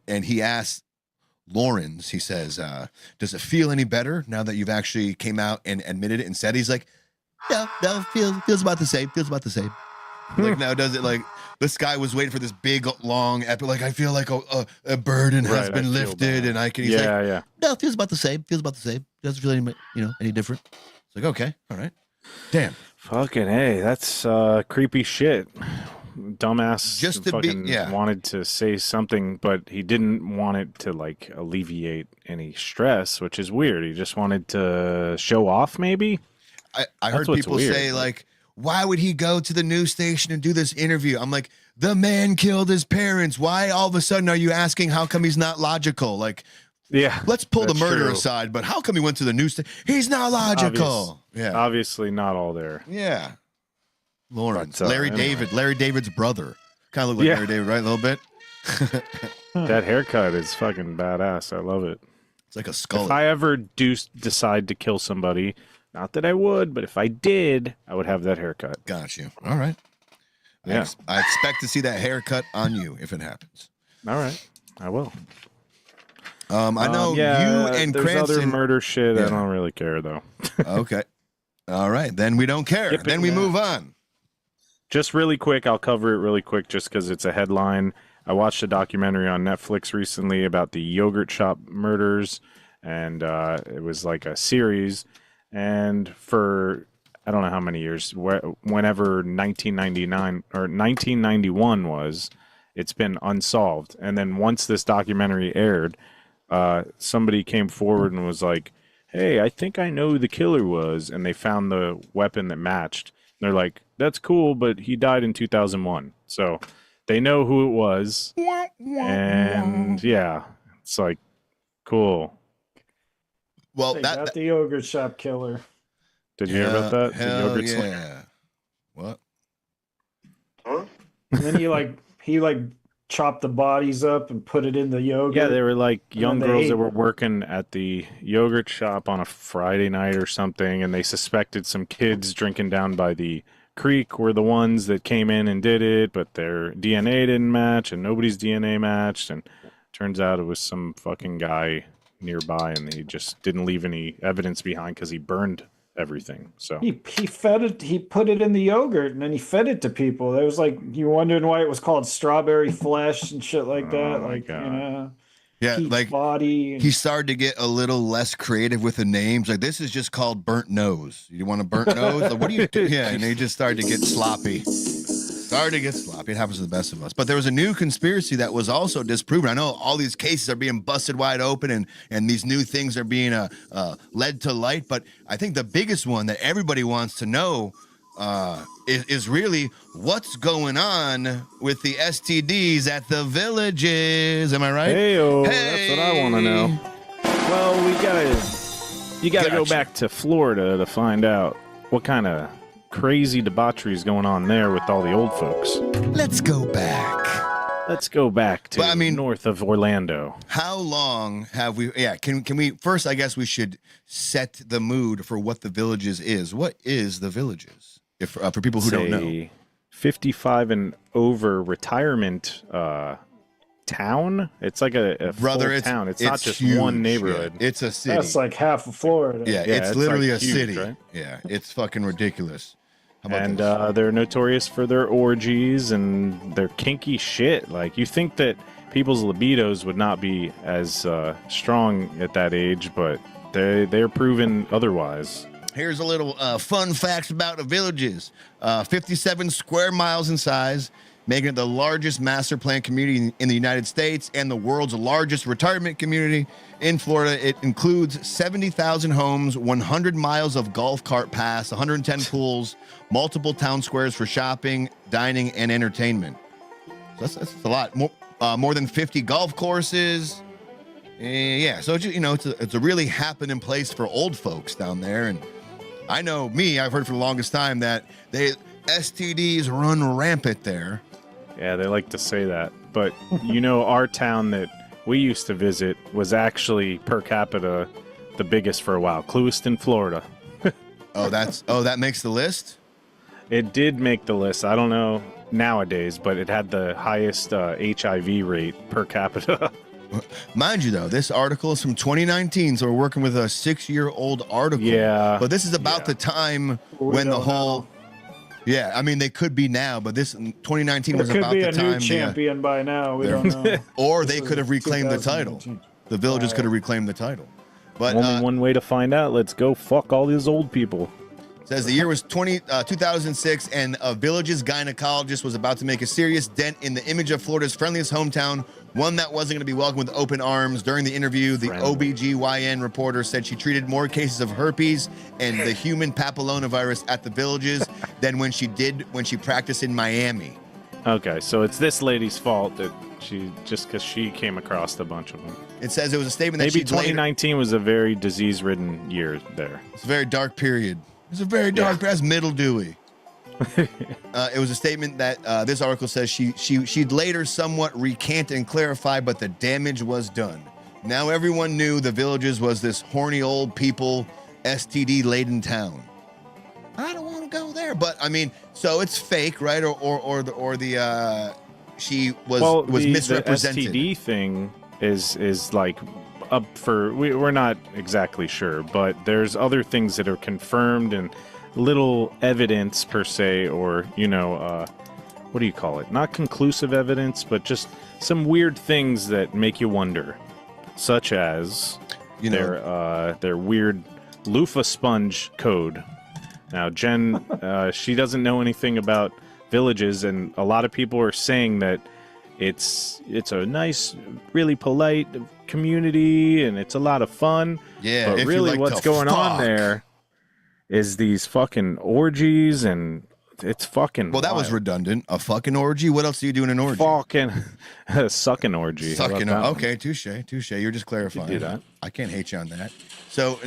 And he asks Lawrence, he says, does it feel any better now that you've actually came out and admitted it and said? He's like, yeah, no, feels about the same. Feels about the same. Now does it this guy was waiting for this big, long epic, I feel like a burden has been lifted, and I can, he's no, feels about the same. Feels about the same. Doesn't feel any different. It's like, okay, all right. Damn. Fucking hey, that's creepy shit. Dumbass just to wanted to say something, but he didn't want it to alleviate any stress, which is weird. He just wanted to show off, maybe. I heard people say why would he go to the news station and do this interview? I'm like, the man killed his parents. Why all of a sudden are you asking how come he's not logical? Let's pull the murder aside, but how come he went to the news station? He's not logical. Obviously not all there. Yeah. Lawrence, Larry David's brother. Kind of look like Larry David, right? A little bit. That haircut is fucking badass. I love it. It's like a skull. If I ever do decide to kill somebody, not that I would, but if I did, I would have that haircut. Got you. All right. Yeah. I expect to see that haircut on you if it happens. All right. I will. I know you and there's Cranston. Other murder shit. I don't really care, though. Okay. All right. Then we don't care. Then we move on. Just really quick, I'll cover it really quick just because it's a headline. I watched a documentary on Netflix recently about the yogurt shop murders, and it was like a series. And for, I don't know how many years, whenever 1999 or 1991 was, it's been unsolved. And then once this documentary aired, somebody came forward and was like, hey, I think I know who the killer was. And they found the weapon that matched. They're like, that's cool, but he died in 2001. So they know who it was. And yeah, it's like, cool. Well, they got the yogurt shop killer. Did you hear about that? Hell yeah. What? Huh? And then he chopped the bodies up and put it in the yogurt. Yeah, they were young girls that were working at the yogurt shop on a Friday night or something, and they suspected some kids drinking down by the creek were the ones that came in and did it, but their DNA didn't match, and nobody's DNA matched, and turns out it was some fucking guy nearby, and he just didn't leave any evidence behind because he burned everything. So he fed it. He put it in the yogurt, and then he fed it to people. It was you wondering why it was called strawberry flesh and shit like that. Yeah, body. He started to get a little less creative with the names. This is just called burnt nose. You want a burnt nose? What do you do? Yeah, and he just started to get sloppy. It happens to the best of us. But there was a new conspiracy that was also disproven. I know all these cases are being busted wide open, and these new things are being led to light. But I think the biggest one that everybody wants to know is really what's going on with the STDs at the villages. Am I right? Hey-o, that's what I want to know. Well, you gotta go back to Florida to find out what kind of crazy debauchery is going on there with all the old folks. Let's go back. Let's go back to north of Orlando. How long have we? Yeah, can we first? I guess we should set the mood for what the Villages is. What is the Villages? If for people who don't know, 55 and over retirement town. It's like a brother full town. It's not just huge. one neighborhood. Yeah, it's a city. That's like half of Florida. Yeah, it's literally like a huge, city. Right? Yeah, it's fucking ridiculous. And they're notorious for their orgies and their kinky shit. Like, you think that people's libidos would not be as strong at that age, but they're proven otherwise. Here's a little fun facts about the Villages. 57 square miles in size, making it the largest master plan community in the United States and the world's largest retirement community in Florida. It includes 70,000 homes, 100 miles of golf cart paths, 110 pools, multiple town squares for shopping, dining, and entertainment. So that's a lot. More than 50 golf courses. Yeah, so it's a really happening place for old folks down there. And I know I've heard for the longest time that STDs run rampant there. Yeah, they like to say that. But, our town that we used to visit was actually per capita the biggest for a while. Clewiston, Florida. that makes the list? It did make the list. I don't know nowadays, but it had the highest HIV rate per capita. Mind you, though, this article is from 2019, so we're working with a 6-year-old article. Yeah. But this is about the time when the whole... Yeah, I mean, they could be now, but this 2019 was about the time. There could be a new champion by now. We don't know. Or they could have reclaimed the title. The Villages could have reclaimed the title. But only one way to find out. Let's go fuck all these old people. Says the year was 2006, and a Villages gynecologist was about to make a serious dent in the image of Florida's friendliest hometown, one that wasn't going to be welcomed with open arms. During the interview, the OBGYN reporter said she treated more cases of herpes and the human papillomavirus at the Villages than when she practiced in Miami. Okay, so it's this lady's fault that because she came across a bunch of them. It says it was a statement that maybe 2019 was a very disease-ridden year there. It's a very dark period. It's a very dark, that's middle Dewey. It was a statement that this article says she'd later somewhat recant and clarify, but the damage was done. Now everyone knew the Villages was this horny old people, STD-laden town. I don't want to go there, but I mean, so it's fake, right? She was misrepresented. The STD thing is like up for we're not exactly sure, but there's other things that are confirmed and little evidence per se, or what do you call it? Not conclusive evidence, but just some weird things that make you wonder, such as their weird loofah sponge code. Now, Jen, she doesn't know anything about Villages, and a lot of people are saying that it's a nice, really polite community, and it's a lot of fun. Yeah, but really, what's going on there is these fucking orgies, and it's fucking Well, that was redundant. A fucking orgy? What else do you do in an orgy? Fucking sucking orgy. Okay, touche. You're just clarifying. You do that. I can't hate you on that. So,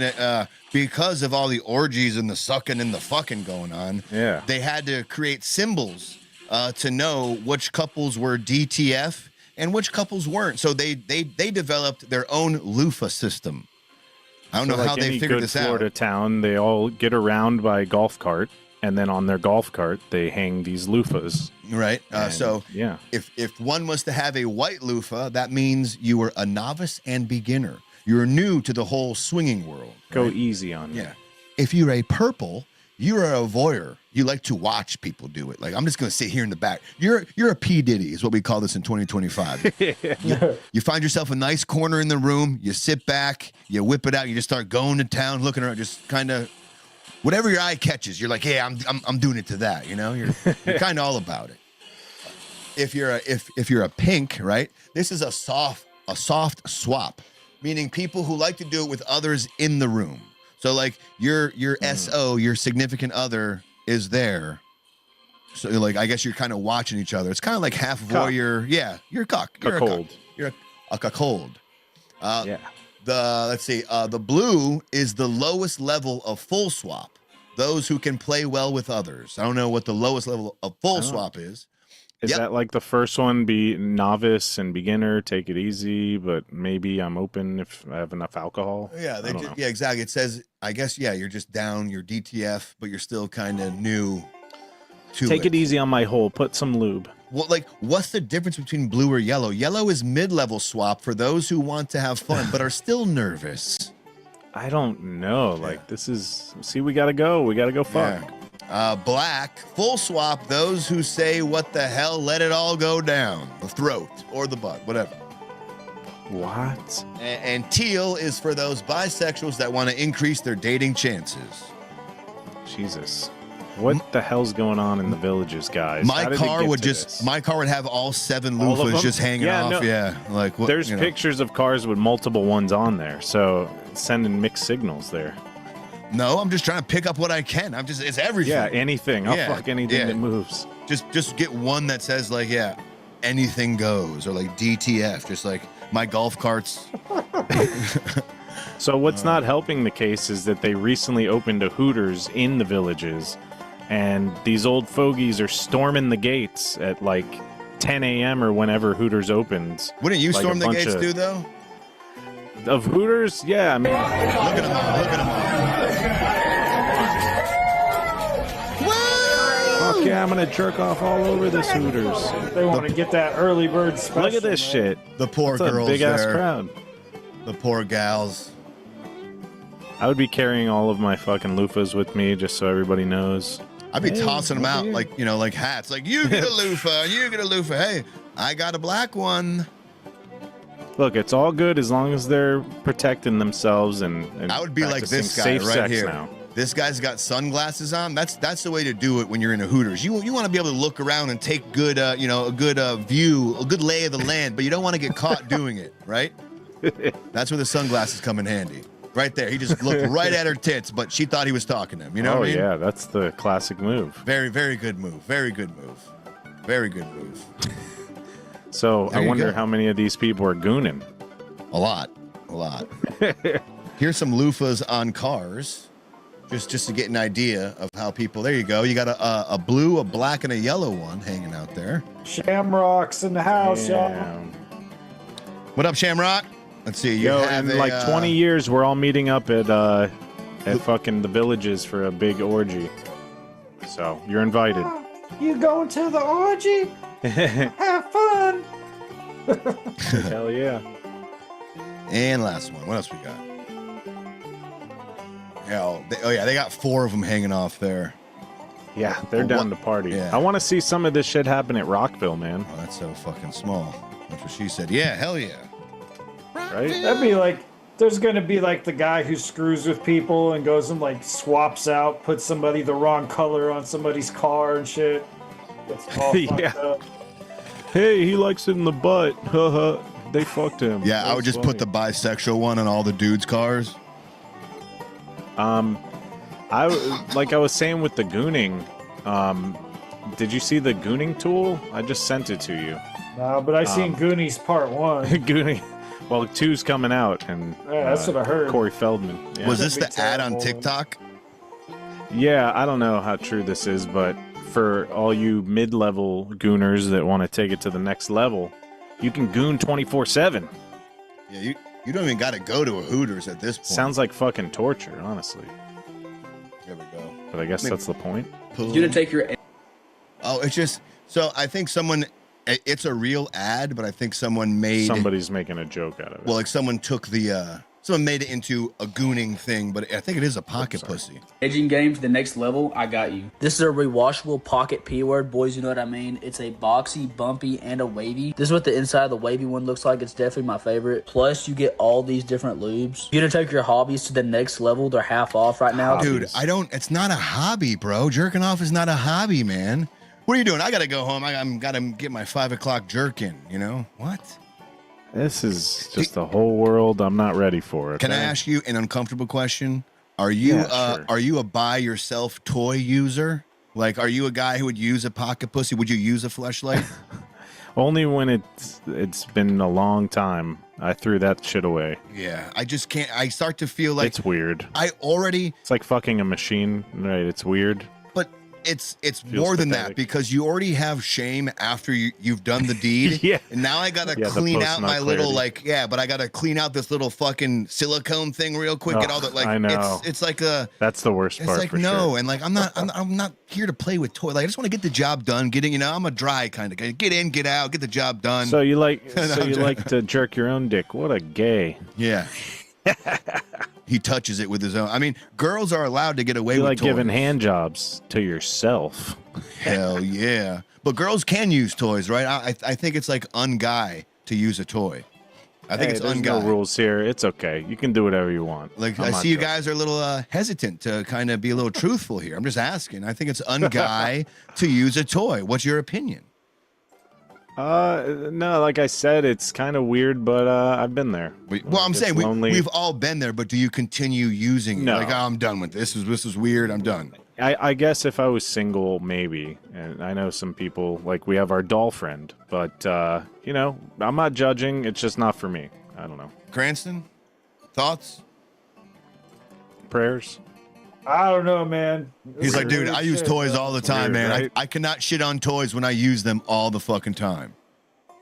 because of all the orgies and the sucking and the fucking going on, they had to create symbols to know which couples were DTF and which couples weren't. So they developed their own loofah system. I don't know how they figured this out. Florida town, they all get around by golf cart, and then on their golf cart, they hang these loofahs. Right. If one was to have a white loofah, that means you were a novice and beginner. You're new to the whole swinging world. Right? Go easy on me. Yeah. If you're a purple, you're a voyeur. You like to watch people do it. Like, I'm just going to sit here in the back. You're a P. Diddy is what we call this in 2025. You find yourself a nice corner in the room. You sit back. You whip it out. You just start going to town, looking around, just kind of whatever your eye catches. You're like, hey, I'm doing it to that. You're kind of all about it. If you're a pink, right? This is a soft swap, meaning people who like to do it with others in the room. So like your SO, your significant other, is there. So, like, I guess you're kind of watching each other. It's kind of like half voyeur. Yeah, you're a cuck. You're a cuck. You're a cuckold. Yeah. Let's see. The blue is the lowest level of full swap. Those who can play well with others. I don't know what the lowest level of full swap is. Is that like the first one, be novice and beginner, take it easy, but maybe I'm open if I have enough alcohol? Yeah, yeah, exactly. It says, I guess, yeah, you're just down, you're DTF, but you're still kind of new to Take it easy on my hole, put some lube. Well, like, what's the difference between blue or yellow? Yellow is mid-level swap for those who want to have fun but are still nervous. I don't know. Like, this is, see, we gotta go fuck. Yeah. Black, full swap, those who say, what the hell, let it all go down. The throat or the butt, whatever. What? And teal is for those bisexuals that want to increase their dating chances. Jesus. What the hell's going on in the villages, guys? My car would have all 7 loofahs just hanging off. No. Yeah. Like, what, there's pictures of cars with multiple ones on there. So sending mixed signals there. No, I'm just trying to pick up what I can. It's everything. Yeah, anything. I'll fuck anything that moves. Just get one that says, like, yeah, anything goes, or like DTF, just like my golf carts. So what's not helping the case is that they recently opened a Hooters in the villages, and these old fogies are storming the gates at like 10 a.m. or whenever Hooters opens. Wouldn't you storm the gates too, though? Of Hooters? Yeah, I mean... Look at them all. Look at them all. Fuck yeah, I'm going to jerk off all over this Hooters. They want to get that early bird special. Look at this shit. The poor That's girls a big-ass there. crowd. The poor gals. I would be carrying all of my fucking loofahs with me just so everybody knows. I'd be tossing them out like, you know, like hats. Like, you get a loofah, you get a loofah. Hey, I got a black one. Look, it's all good as long as they're protecting themselves and I would be like this guy safe right sex here. now. This guy's got sunglasses on. That's the way to do it when you're in a Hooters. You want to be able to look around and take good, a good view, a good lay of the land, but you don't want to get caught doing it, right? That's where the sunglasses come in handy. Right there. He just looked right at her tits, but she thought he was talking to him. You know what I mean? Yeah, that's the classic move. Very, very good move. Very good move. Very good move. So I wonder how many of these people are gooning. A lot. A lot. Here's some loofahs on cars. Just to get an idea of how people. There you go. You got a blue, a black, and a yellow one hanging out there. Shamrock's in the house, y'all. What up, Shamrock? Let's see. You have in like 20 years, we're all meeting up at fucking the villages for a big orgy. So you're invited. You going to the orgy? Have fun. Hell yeah. And last one. What else we got? They got 4 of them hanging off there. Yeah, they're down to party. Yeah. I want to see some of this shit happen at Rockville, man. Oh, that's so fucking small. That's what she said. Yeah, hell yeah. Right? That'd be like, there's going to be like the guy who screws with people and goes and like swaps out, puts somebody the wrong color on somebody's car and shit. It's all fucked up. Hey, he likes it in the butt. They fucked him. Yeah, I would just put the bisexual one on all the dudes' cars. Like I was saying with the gooning, did you see the gooning tool? I just sent it to you. No, but I seen Goonies Part 1. Gooning. Well, 2's coming out, and yeah, that's what I heard. Corey Feldman. Yeah. Was this the ad on TikTok? Yeah, I don't know how true this is, but for all you mid-level gooners that want to take it to the next level, you can goon 24/7. Yeah, you don't even got to go to a Hooters at this point. Sounds like fucking torture, honestly. There we go. But I guess that's the point. You didn't take your... Oh, it's just... So I think someone... It's a real ad, but I think someone made... Somebody's making a joke out of it. Well, like someone took the... Someone made it into a gooning thing, but I think it is a pocket pussy. Edging game to the next level, I got you. This is a rewashable pocket P word, boys, you know what I mean? It's a boxy, bumpy, and a wavy. This is what the inside of the wavy one looks like. It's definitely my favorite. Plus, you get all these different lubes. You're gonna take your hobbies to the next level. They're half off right now. Dude, it's not a hobby, bro. Jerking off is not a hobby, man. What are you doing? I gotta go home. I'm gotta get my 5 o'clock jerk in, you know? What? This is just a whole world I'm not ready for. Can I ask you an uncomfortable question? Are you sure. Are you a buy yourself toy user? Like, are you a guy who would use a pocket pussy? Would you use a fleshlight? Only when it's been a long time. I threw that shit away. Yeah, I just can't. I start to feel like it's weird. It's like fucking a machine, right? It's weird. But it's more than that, because you already have shame after you've done the deed. Yeah. And now I gotta clean out my little but I gotta clean out this little fucking silicone thing real quick. Get all the I know. It's like a. That's the worst part. It's like for no, sure. and like I'm not here to play with toys. Like I just want to get the job done. I'm a dry kind of guy. Get in, get out, get the job done. So you like to jerk your own dick? What a gay. Yeah. He touches it with his own. I mean, girls are allowed to get away with like toys. giving hand jobs to yourself. Hell yeah. But girls can use toys, right? I think it's like un-guy to use a toy. I think it's there's un-guy. no rules here. It's okay. You can do whatever you want. Like, I'm I not see you joking. guys are a little hesitant to kind of be a little truthful here. I'm just asking. I think it's un-guy to use a toy. What's your opinion? No, like I said, it's kind of weird, but I've been there. Well, I'm saying we've all been there, but do you continue using it? No. Like, oh, I'm done with this. This is weird. I'm done. I guess if I was single, maybe. And I know some people, like we have our doll friend, but, I'm not judging. It's just not for me. I don't know. Cranston, thoughts? Prayers? I don't know, man. He's like, dude, I use toys all the time, weird, man. right? I cannot shit on toys when I use them all the fucking time.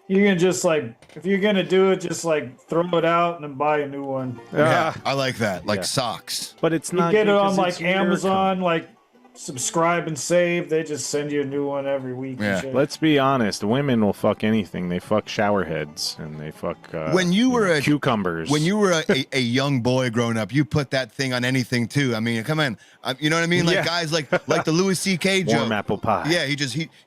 You can just if you're gonna do it, just throw it out and then buy a new one. Yeah, I like that. Like socks. But it's You not. get it because on it's Amazon, subscribe and save. They just send you a new one every week. Yeah. And shit. Let's be honest. Women will fuck anything. They fuck shower heads and they fuck. When you were cucumbers. When you were a young boy growing up, you put that thing on anything too. I mean, come on, you know what I mean? Like guys like the Louis C.K. joke. Warm apple pie. Yeah, he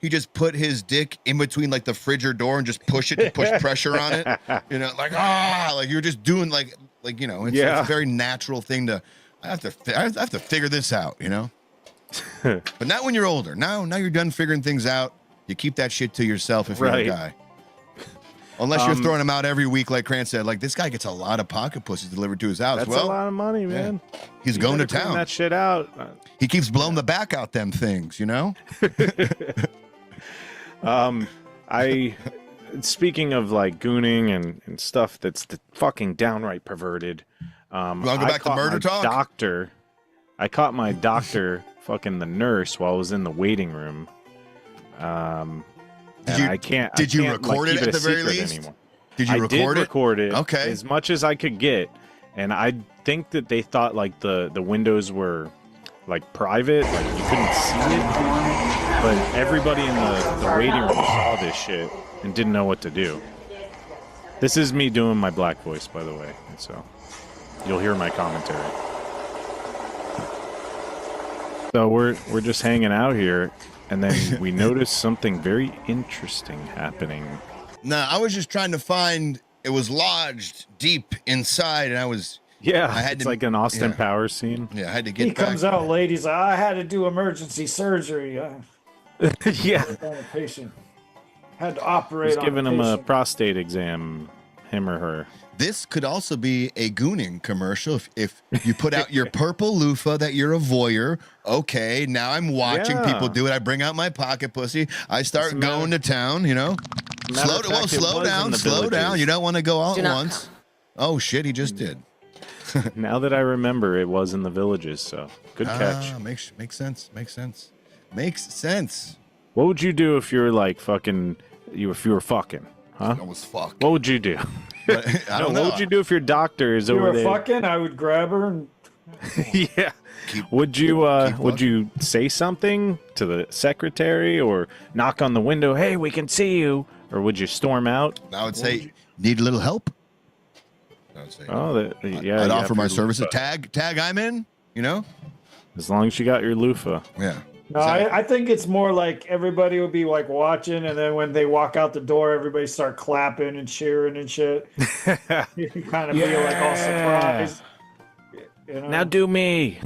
just put his dick in between the fridge door and just push it to push pressure on it. You know, like you're just doing it's a very natural thing to. I have to figure this out. You know. But not when you're older. Now you're done figuring things out. You keep that shit to yourself if you're a guy. Unless you're throwing them out every week, like Cran said. Like, this guy gets a lot of pocket pussies delivered to his house. That's a lot of money, man. He's going to town. That shit out. He keeps blowing the back out them things, you know? Speaking of gooning and stuff that's fucking downright perverted. You want to go back to murder talk? I caught my doctor fucking the nurse while I was in the waiting room. Did you record it at the very least? Anymore. Did you record it? I did record it. Okay. As much as I could get. And I think that they thought the windows were private, you couldn't see it. But everybody in the waiting room saw this shit and didn't know what to do. This is me doing my black voice, by the way. So you'll hear my commentary. So we're just hanging out here, and then we noticed something very interesting happening. No, I was just trying to find. It was lodged deep inside, and I was. Yeah, I had it's to, like an Austin Powers scene. Yeah, I had to get. He comes out, ladies. I had to do emergency surgery. Yeah. On a patient. Had to operate. He's on giving a him a patient. prostate exam, him or her. This could also be a gooning commercial. If you put out your purple loofah that you're a voyeur, okay, now I'm watching people do it. I bring out my pocket pussy. I start going to town, you know. Slow down. You don't want to go all at once. Oh, shit, he just did. Now that I remember, it was in the Villages, so good catch. Makes sense. Makes sense. What would you do if you're fucking, if you were fucking? Huh? I was fucked. What would you do? I don't know. What would you do if your doctor is You over were there? fucking. I would grab her and. Yeah. Would you say something to the secretary or knock on the window? Hey, we can see you. Or would you storm out? I would say, need a little help. I would say, I'd offer my services. Tag, I'm in. You know, as long as you got your loofah. Yeah. No, I think it's more like everybody would be watching, and then when they walk out the door, everybody start clapping and cheering and shit. You kind of be all surprised. You know? Now do me.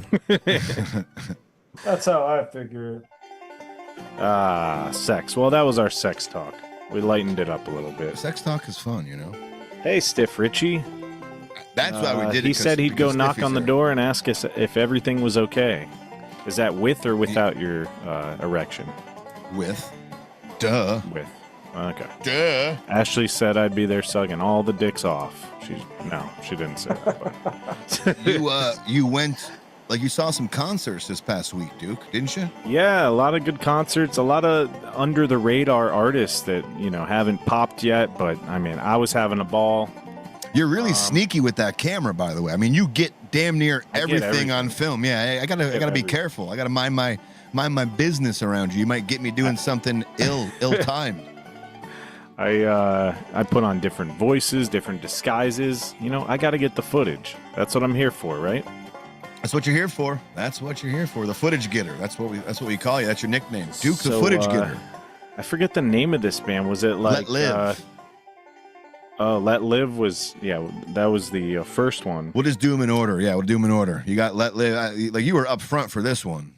That's how I figure it. Sex. Well, that was our sex talk. We lightened it up a little bit. Sex talk is fun, you know. Hey, Stiff Richie. That's why we did it. He said he'd go knock on the door and ask us if everything was okay. Is that with or without your erection? With. Duh. With. Okay. Duh. Ashley said I'd be there sucking all the dicks off. No, she didn't say that. But. You went, like, you saw some concerts this past week, Duke, didn't you? Yeah, a lot of good concerts, a lot of under the radar artists that, haven't popped yet, but I mean, I was having a ball. You're really sneaky with that camera, by the way. I mean, you get damn near everything on film. Yeah, I gotta be careful. I gotta mind my business around you. You might get me doing something ill-timed. I put on different voices, different disguises. I got to get the footage. That's what I'm here for, right? That's what you're here for. That's what you're here for. The footage getter. That's what we call you. That's your nickname, Duke, the footage getter. I forget the name of this band. Was it like Let Live? Let Live was that was the first one. We'll just do them in order. Yeah, we'll do them in order. You got Let Live. Like you were up front for this one.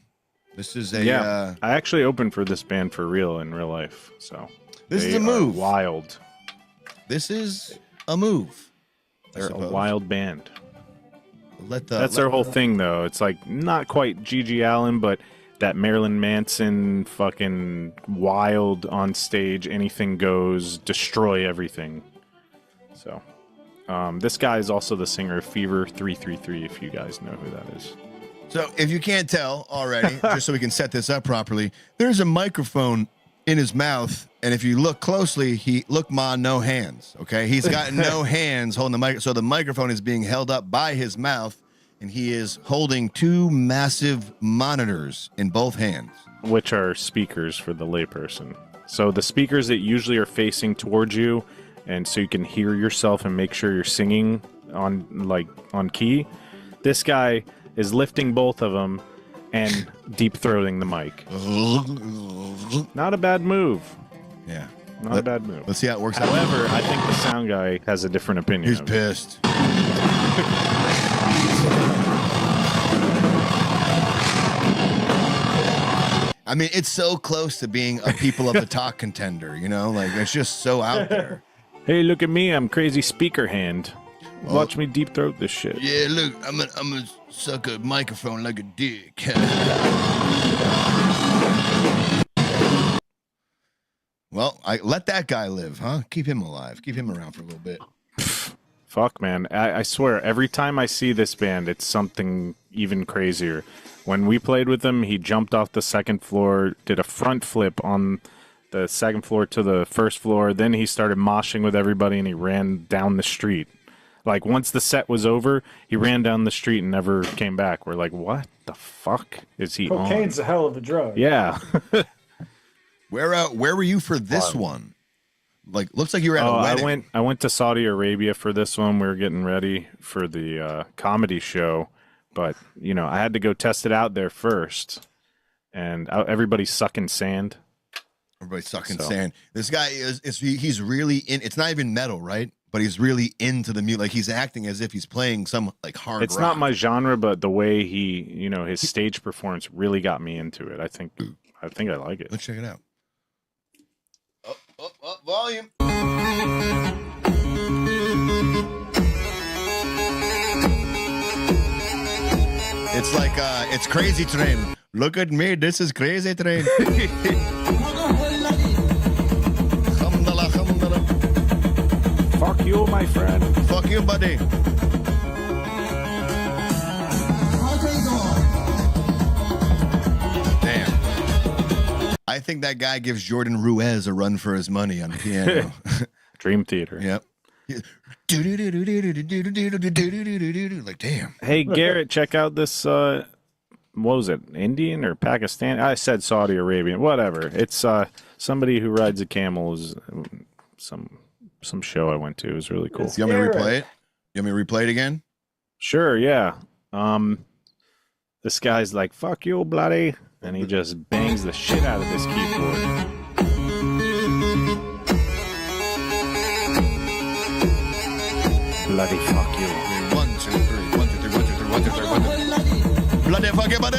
This is a I actually opened for this band for real in real life. So this is a move. Wild. This is a move. They're a wild band. That's their whole thing, though. It's like not quite Gigi Allen, but that Marilyn Manson fucking wild on stage, anything goes, destroy everything. So, this guy is also the singer of Fever 333, if you guys know who that is. So, if you can't tell already, just so we can set this up properly, there's a microphone in his mouth, and if you look closely, no hands, okay? He's got no hands holding the mic, so the microphone is being held up by his mouth, and he is holding two massive monitors in both hands. Which are speakers for the layperson. So the speakers that usually are facing towards you, and so you can hear yourself and make sure you're singing on key. This guy is lifting both of them and deep throating the mic. Not a bad move. Yeah. Not a bad move. Let's see how it works out. However, I think the sound guy has a different opinion. He's pissed. I mean, it's so close to being a People of the Talk contender, Like, it's just so out there. Hey, look at me. I'm crazy speaker hand. Watch me deep throat this shit. Yeah, look, I'm gonna suck a microphone like a dick. Well, let that guy live, huh? Keep him alive. Keep him around for a little bit. Fuck, man. I swear, every time I see this band, it's something even crazier. When we played with him, he jumped off the second floor, did a front flip on the second floor to the first floor. Then he started moshing with everybody, and he ran down the street. Like, once the set was over, he ran down the street and never came back. We're like, what the fuck is he on? Cocaine's a hell of a drug. Yeah. Where were you for this one? Like, looks like you were at a wedding. I went to Saudi Arabia for this one. We were getting ready for the comedy show, but I had to go test it out there first, and everybody's sucking sand. Everybody's sucking sand. This guy he's really in. It's not even metal, right? But he's really into the music. Like, he's acting as if he's playing some like hard. It's rock. not my genre, but the way he, his stage performance really got me into it. I think I like it. Let's check it out. Volume. It's like it's Crazy Train. Look at me, this is Crazy Train. Fuck you, my friend. Fuck you, buddy. Damn. I think that guy gives Jordan Ruiz a run for his money on the piano. Dream Theater. Yep. Like, damn. Hey, Garrett, check out this, what was it, Indian or Pakistan? I said Saudi Arabian. Whatever. It's somebody who rides a camel. Is some show I went to. It was really cool. You want me to replay it? You want me to replay it again? Sure, yeah. This guy's like, fuck you, bloody. And he just bangs the shit out of this keyboard. Bloody fuck you. 1, 2, 3, 1, 2, 3, 1, 2, 3, 1, 2, 3, 1, 2, 3. Bloody fuck you, buddy.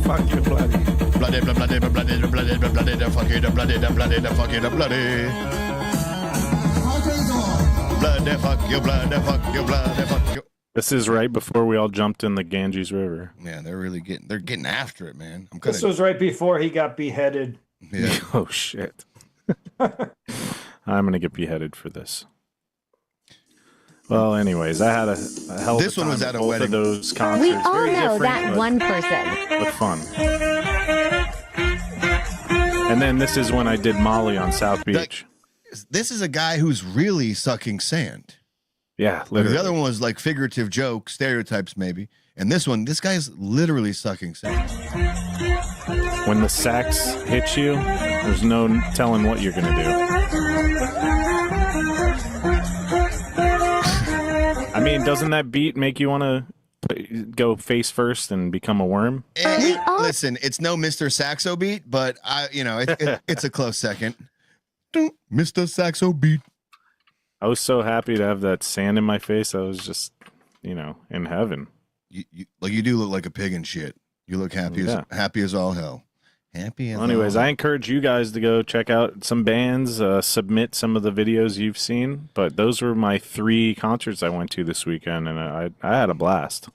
Fuck you, bloody. Bloody, bloody, bloody, bloody, bloody, the fuck you, the bloody, the bloody, the fuck you, the bloody. Bloody fuck you, bloody fuck you, bloody fuck you. This is right before we all jumped in the Ganges River. Man, they're getting after it, man. This was right before he got beheaded. Yeah. Oh shit. I'm gonna get beheaded for this. Well, anyways, I had a hell of This a one time was at at a both wedding. of those concerts. We all Very know different, that but- one person. but fun. And then this is when I did Molly on South Beach. This is a guy who's really sucking sand. Yeah, Like, literally. the other one was like figurative joke, stereotypes maybe. And this guy's literally sucking sand. When the sax hits you, there's no telling what you're gonna do. I mean, doesn't that beat make you want to go face first and become a worm? Listen, it's no Mr. Saxo beat, but it's a close second. Mr. Saxo beat. I was so happy to have that sand in my face. I was just, in heaven. You do look like a pig and shit. You look happy as all hell. Happy as Well, anyways, all I encourage you guys to go check out some bands, submit some of the videos you've seen. But those were my 3 concerts I went to this weekend, and I had a blast.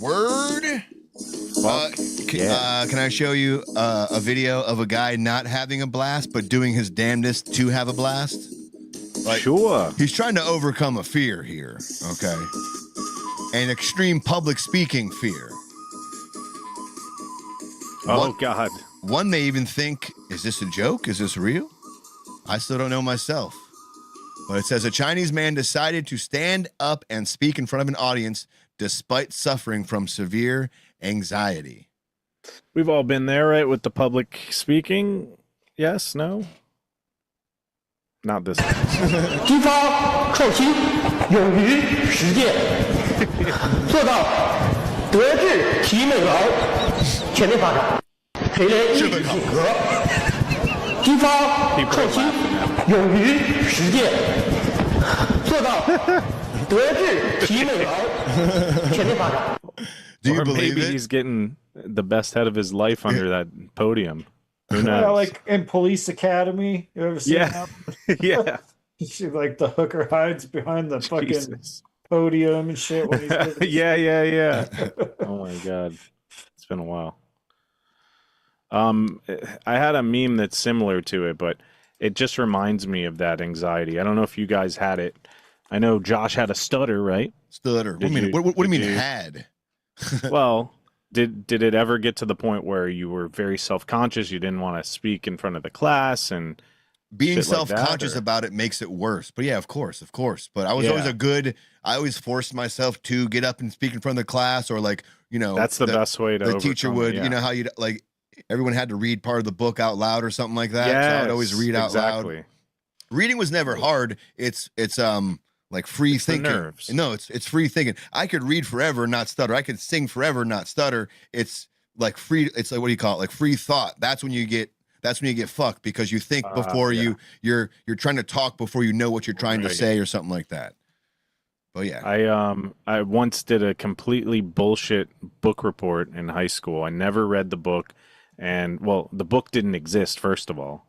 Word. Can I show you a video of a guy not having a blast but doing his damnedest to have a blast? Sure. He's trying to overcome a fear here, okay? An extreme public speaking fear. Oh, God. One may even think, is this a joke? Is this real? I still don't know myself. But it says a Chinese man decided to stand up and speak in front of an audience despite suffering from severe anxiety. We've all been there, right, with the public speaking? Yes? No? Not this one. 激发创新，勇于实践，做到德智体美劳全面发展，培练艺术性格。激发创新，勇于实践，做到德智体美劳全面发展。 Or maybe he's getting the best head of his life under that podium. Who knows? Yeah, like in Police Academy. You ever seen Yeah. that? Yeah. She, like the hooker hides behind the fucking podium and shit. When he's doing his- yeah. Oh my God. It's been a while. I had a meme that's similar to it, but it just reminds me of that anxiety. I don't know if you guys had it. I know Josh had a stutter, right? Stutter. What do you mean had? Well, did it ever get to the point where you were very self-conscious, you didn't want to speak in front of the class, and being shit like that, self-conscious or- about it makes it worse? But yeah, of course. But I was always I always forced myself to get up and speak in front of the class, or that's the best way to the teacher overcome would it, yeah. how you'd like everyone had to read part of the book out loud or something like that. So I would always read out loud. Reading was never hard. It's like free thinking. nerves. No, it's free thinking. I could read forever and not stutter. I could sing forever and not stutter. It's like free. It's like, what do you call it? Like free thought. That's when you get fucked, because you think before you're trying to talk before you know what you're trying to say or something like that. But yeah, I once did a completely bullshit book report in high school. I never read the book, and the book didn't exist, first of all.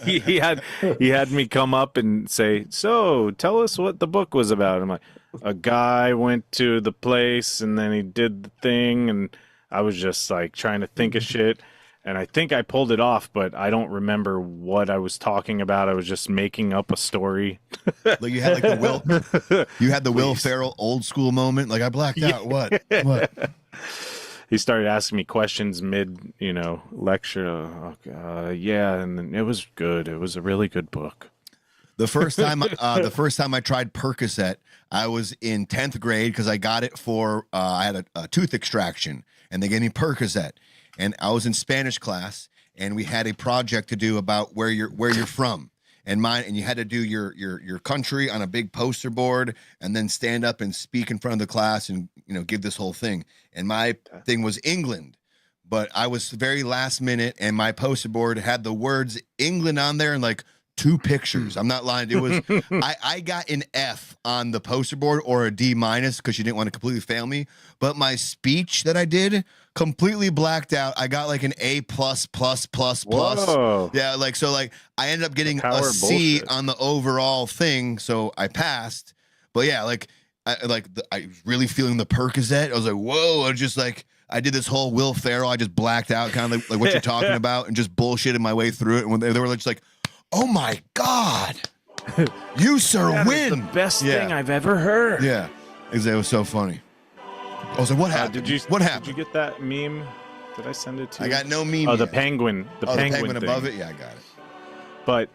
he had me come up and say, "So, tell us what the book was about." I'm like, a guy went to the place and then he did the thing, and I was just like trying to think of shit, and I think I pulled it off, but I don't remember what I was talking about. I was just making up a story. like you had the Will Ferrell old school moment. Like, I blacked out. What? He started asking me questions mid, lecture. Yeah, and then it was good. It was a really good book. The first time I tried Percocet, I was in 10th grade because I got it for I had a tooth extraction, and they gave me Percocet, and I was in Spanish class, and we had a project to do about where you're from. And you had to do your country on a big poster board, and then stand up and speak in front of the class and give this whole thing. And my thing was England, but I was very last minute, and my poster board had the words England on there and like 2 pictures. I'm not lying. It was I got an F on the poster board, or a D- because she didn't want to completely fail me. But my speech that I did completely blacked out. I got like an A+++++. Whoa. Yeah, I ended up getting Power a C bullshit. on the overall thing, so I passed. But yeah, like I was really feeling the Percocet. I was like, whoa! I was just like, I did this whole Will Ferrell. I just blacked out, kind of like what you're talking about, and just bullshitted my way through it. And when they were just like, "Oh my god, you sir that win!" Is the best thing I've ever heard. Yeah, it was so funny. I was like, "What happened? What happened?" Did you get that meme? Did I send it to you? I got no meme. Oh, yet. the penguin. The penguin thing. above it. Yeah, I got it. But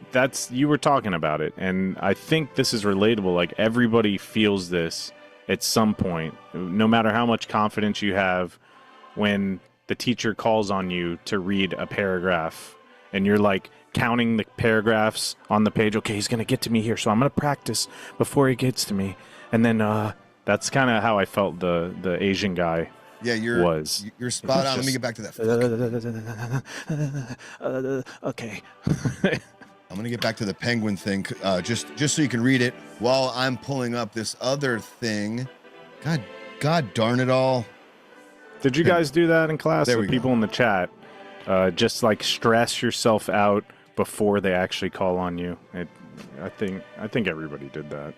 you were talking about it, and I think this is relatable. Like, everybody feels this at some point, no matter how much confidence you have, when the teacher calls on you to read a paragraph, and you're like counting the paragraphs on the page. Okay, he's gonna get to me here, so I'm gonna practice before he gets to me. And then that's kind of how I felt the Asian guy. Yeah, you're spot on. Let me get back to that. Okay. I'm gonna get back to the penguin thing, just so you can read it while I'm pulling up this other thing. God darn it all! Did you guys do that in class? There we people in the chat, just like stress yourself out before they actually call on you. I think everybody did that.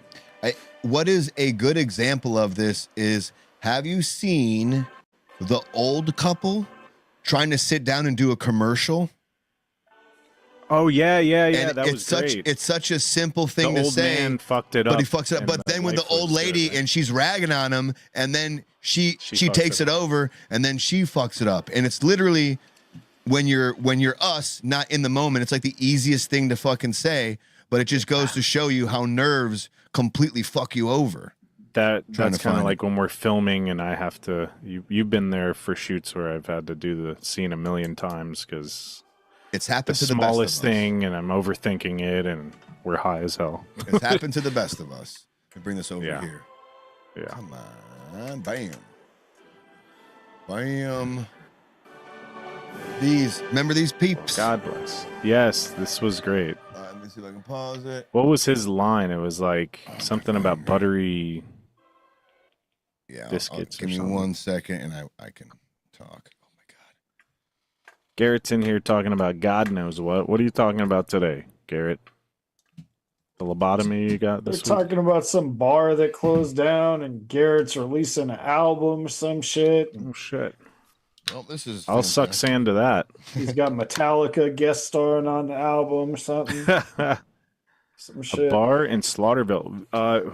What is a good example of this is, have you seen the old couple trying to sit down and do a commercial? Oh yeah, And that was great. It's such a simple thing the to old say. Man fucked it up, but he fucks it up. But then when the old lady and she's ragging on him, and then she takes it over, and then she fucks it up, and it's literally when you're us, not in the moment. It's like the easiest thing to fucking say, but it just goes to show you how nerves completely fuck you over. That's kind of like when we're filming and I have to. You've been there for shoots where I've had to do the scene a million times because. It's happened the to the best of smallest us. thing, and I'm overthinking it, and we're high as hell. It's happened to the best of us. Can bring this over here. Yeah. Come on, bam, bam. Remember these peeps? God bless. Yes, this was great. Let me see if I can pause it. What was his line? It was like something about buttery biscuits. Give me 1 second, and I can talk. Garrett's in here talking about God knows what. What are you talking about today, Garrett? The lobotomy you got this week? They're talking about some bar that closed down, and Garrett's releasing an album or some shit. Oh shit! Well, this is. I'll suck sand to that. He's got Metallica guest starring on the album or something. Some shit. A bar in Slaughterville.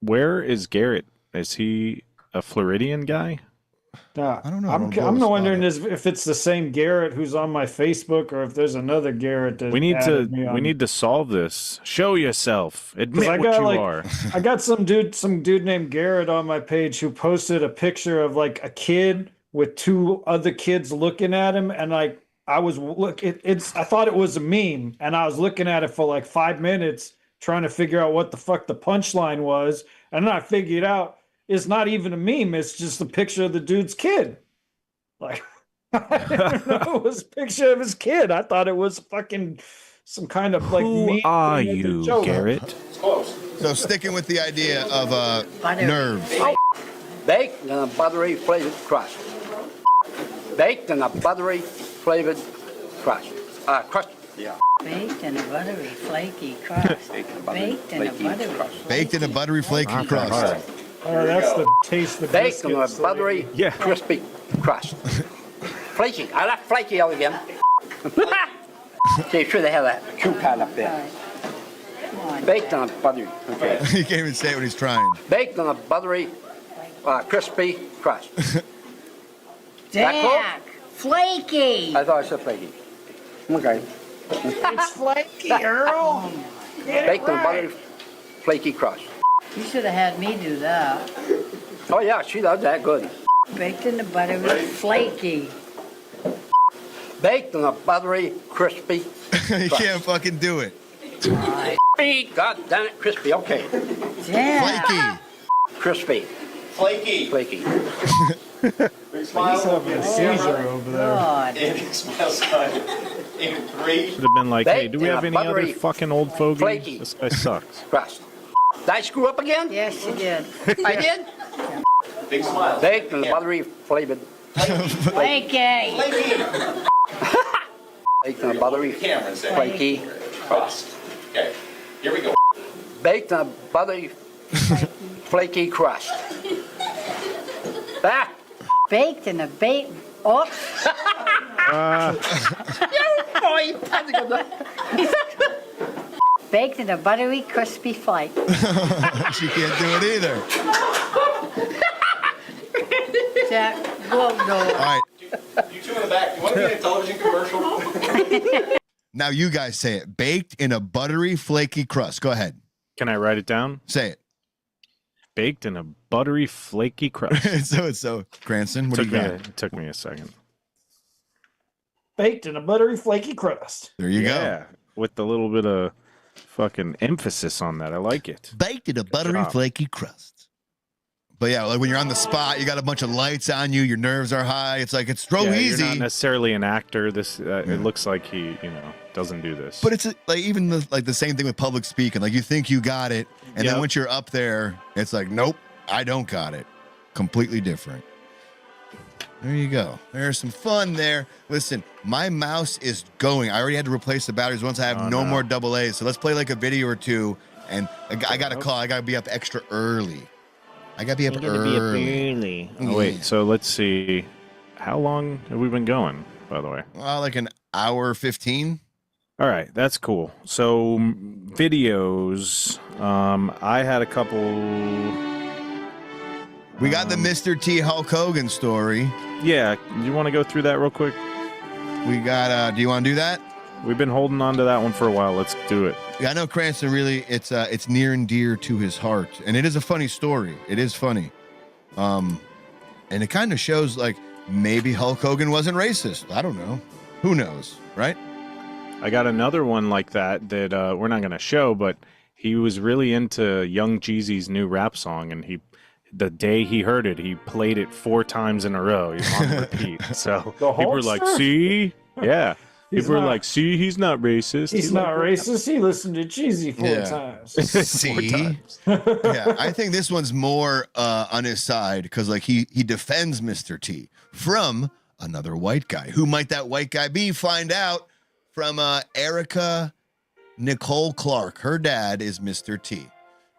Where is Garrett? Is he a Floridian guy? I don't know. I'm wondering if it's the same Garrett who's on my Facebook, or if there's another Garrett that we need to solve this. Show yourself. Admit what you are. I got some dude named Garrett on my page who posted a picture of like a kid with two other kids looking at him, and I thought it was a meme, and I was looking at it for like 5 minutes trying to figure out what the fuck the punchline was, and then I figured out. It's not even a meme. It's just a picture of the dude's kid. Like, I didn't know it was a picture of his kid. I thought it was fucking some kind of like. Who meme are you, Garrett? It's close. So sticking with the idea of nerves. Baked in a buttery flavored crust. Baked in a buttery flavored crust. Crust. Yeah. Baked in a buttery flaky crust. Baked in a buttery flaky crust. Oh, that's the taste of the baked in a buttery, crispy crust. Flaky. I like flaky again. Okay, sure they have that coupon up there. Baked on a buttery. Okay. He can't even say what he's trying. Baked on a buttery, crispy crust. Jack, flaky. I thought I said flaky. Okay. It's flaky, Earl. Baked on a buttery, flaky crust. You should have had me do that. Oh yeah, she does that good. Baked in the butter with flaky. Baked in a buttery, crispy. You can't fucking do it. Crispy, god damn it, crispy. Okay. Yeah. Flaky. Crispy. Flaky. Flaky. Big smile. He's having a seizure over there. God. Big smile sign. In 3. Should have been like, hey, do we have any other fucking old fogies? Flaky. This guy sucks. Crust. Did I screw up again? Yes, you did. I did? Big smile. Baked in a buttery flavored. Flaky. Flaky. Baked in a buttery, Cameron said. flaky Crust. Okay. Here we go. Baked in a buttery, Flaky crust. Ah. Baked in a bait. Oops. Baked in a buttery, crispy flake. She can't do it either. Jack, whoa, no. All right. You two in the back, do you want to be in a television commercial? Now you guys say it. Baked in a buttery, flaky crust. Go ahead. Can I write it down? Say it. Baked in a buttery, flaky crust. so, Cranston, what do you got? It took me a second. Baked in a buttery, flaky crust. There you go. With a little bit of fucking emphasis on that. I like it. Baked in a buttery, flaky crust. But yeah, like when you're on the spot, you got a bunch of lights on you, your nerves are high. It's like, it's so easy. You're not necessarily an actor. This it looks like he, doesn't do this. But it's like even the same thing with public speaking. Like you think you got it, and then once you're up there, it's like, nope, I don't got it. Completely different. There you go. There's some fun there. Listen, my mouse is going. I already had to replace the batteries once I have no more AA's. So let's play like a video or two. And I got a call. I got to be up extra early. I got to be up early. Oh, wait. So let's see. How long have we been going, by the way? Well, like an hour 15. All right. That's cool. So videos. I had a couple. We got the Mr. T Hulk Hogan story. Yeah, you want to go through that real quick? We got, do you want to do that? We've been holding on to that one for a while. Let's do it. Yeah, I know Cranston really, it's near and dear to his heart. And it is a funny story. It is funny. And it kind of shows like maybe Hulk Hogan wasn't racist. I don't know. Who knows, right? I got another one like that we're not going to show, but he was really into Young Jeezy's new rap song, and the day he heard it, he played it 4 times in a row. He was on repeat. So people were like, see? Yeah. People were like, see, he's not racist. He's not racist. He listened to Cheesy 4 times. See? 4 times. Yeah, I think this one's more on his side because like he defends Mr. T from another white guy. Who might that white guy be? Find out from Erica Nicole Clark. Her dad is Mr. T.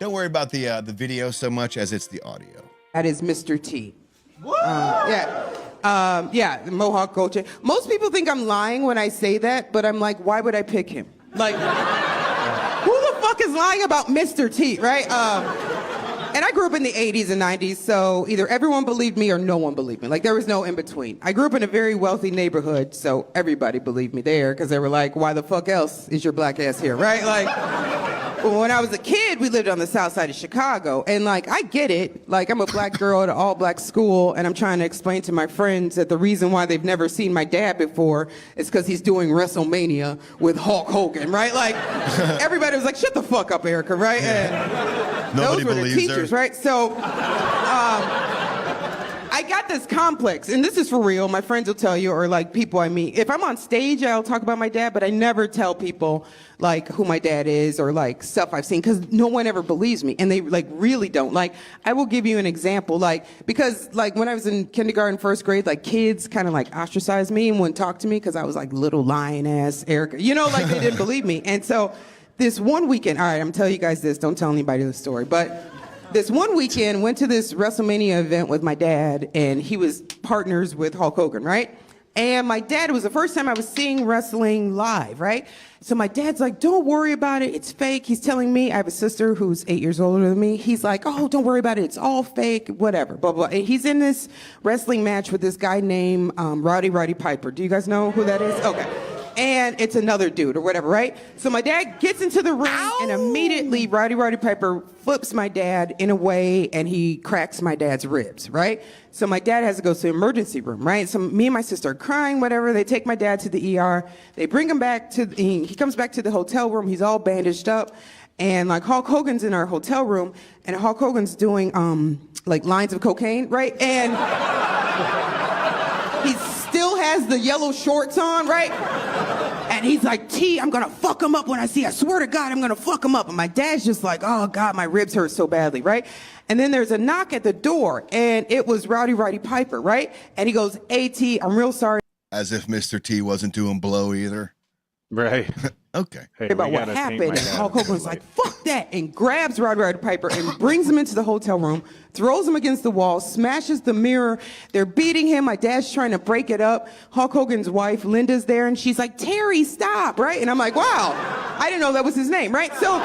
Don't worry about the video so much as it's the audio. That is Mr. T. Yeah, the Mohawk culture. Most people think I'm lying when I say that, but I'm like, why would I pick him? Like, who the fuck is lying about Mr. T, right? And I grew up in the 80s and 90s, so either everyone believed me or no one believed me. Like, there was no in between. I grew up in a very wealthy neighborhood, so everybody believed me there, because they were like, why the fuck else is your black ass here, right? Like, when I was a kid, we lived on the south side of Chicago, and like, I get it. Like, I'm a black girl at an all-black school, and I'm trying to explain to my friends that the reason why they've never seen my dad before is because he's doing WrestleMania with Hulk Hogan, right? Like, everybody was like, shut the fuck up, Erica, right? And those were the teachers, right? So, I got this complex, and this is for real. My friends will tell you, or like people I meet. If I'm on stage, I'll talk about my dad, but I never tell people like who my dad is or like stuff I've seen, because no one ever believes me, and they like really don't. Like, I will give you an example, like, because like when I was in kindergarten, first grade, like kids kind of like ostracized me and wouldn't talk to me because I was like little lion ass Erica, you know, like they didn't believe me. And so this one weekend, all right, I'm telling you guys this, don't tell anybody the story, but this one weekend, went to this WrestleMania event with my dad, and he was partners with Hulk Hogan, right? And my dad, it was the first time I was seeing wrestling live, right? So my dad's like, don't worry about it, it's fake. He's telling me, I have a sister who's 8 years older than me. He's like, oh, don't worry about it, it's all fake, whatever, blah, blah. And he's in this wrestling match with this guy named Roddy Piper. Do you guys know who that is? Okay. And it's another dude or whatever, right? So my dad gets into the ring, and immediately Roddy Piper flips my dad in a way, and he cracks my dad's ribs, right? So my dad has to go to the emergency room, right? So me and my sister are crying, whatever. They take my dad to the ER. They bring him back he comes back to the hotel room. He's all bandaged up. And like Hulk Hogan's in our hotel room, and Hulk Hogan's doing like lines of cocaine, right? And he still has the yellow shorts on, right? And he's like, T, I'm gonna fuck him up when I see, I swear to God, I'm gonna fuck him up. And my dad's just like, oh God, my ribs hurt so badly, right? And then there's a knock at the door, and it was Roddy Piper, right? And he goes, hey T, I'm real sorry. As if Mr. T wasn't doing blow either. Right. Okay. Hey, about what happened. And Hulk Hogan's like, fuck that, and grabs Roddy Piper and brings him into the hotel room, throws him against the wall, smashes the mirror. They're beating him. My dad's trying to break it up. Hulk Hogan's wife, Linda's there, and she's like, Terry, stop, right? And I'm like, wow, I didn't know that was his name, right? So,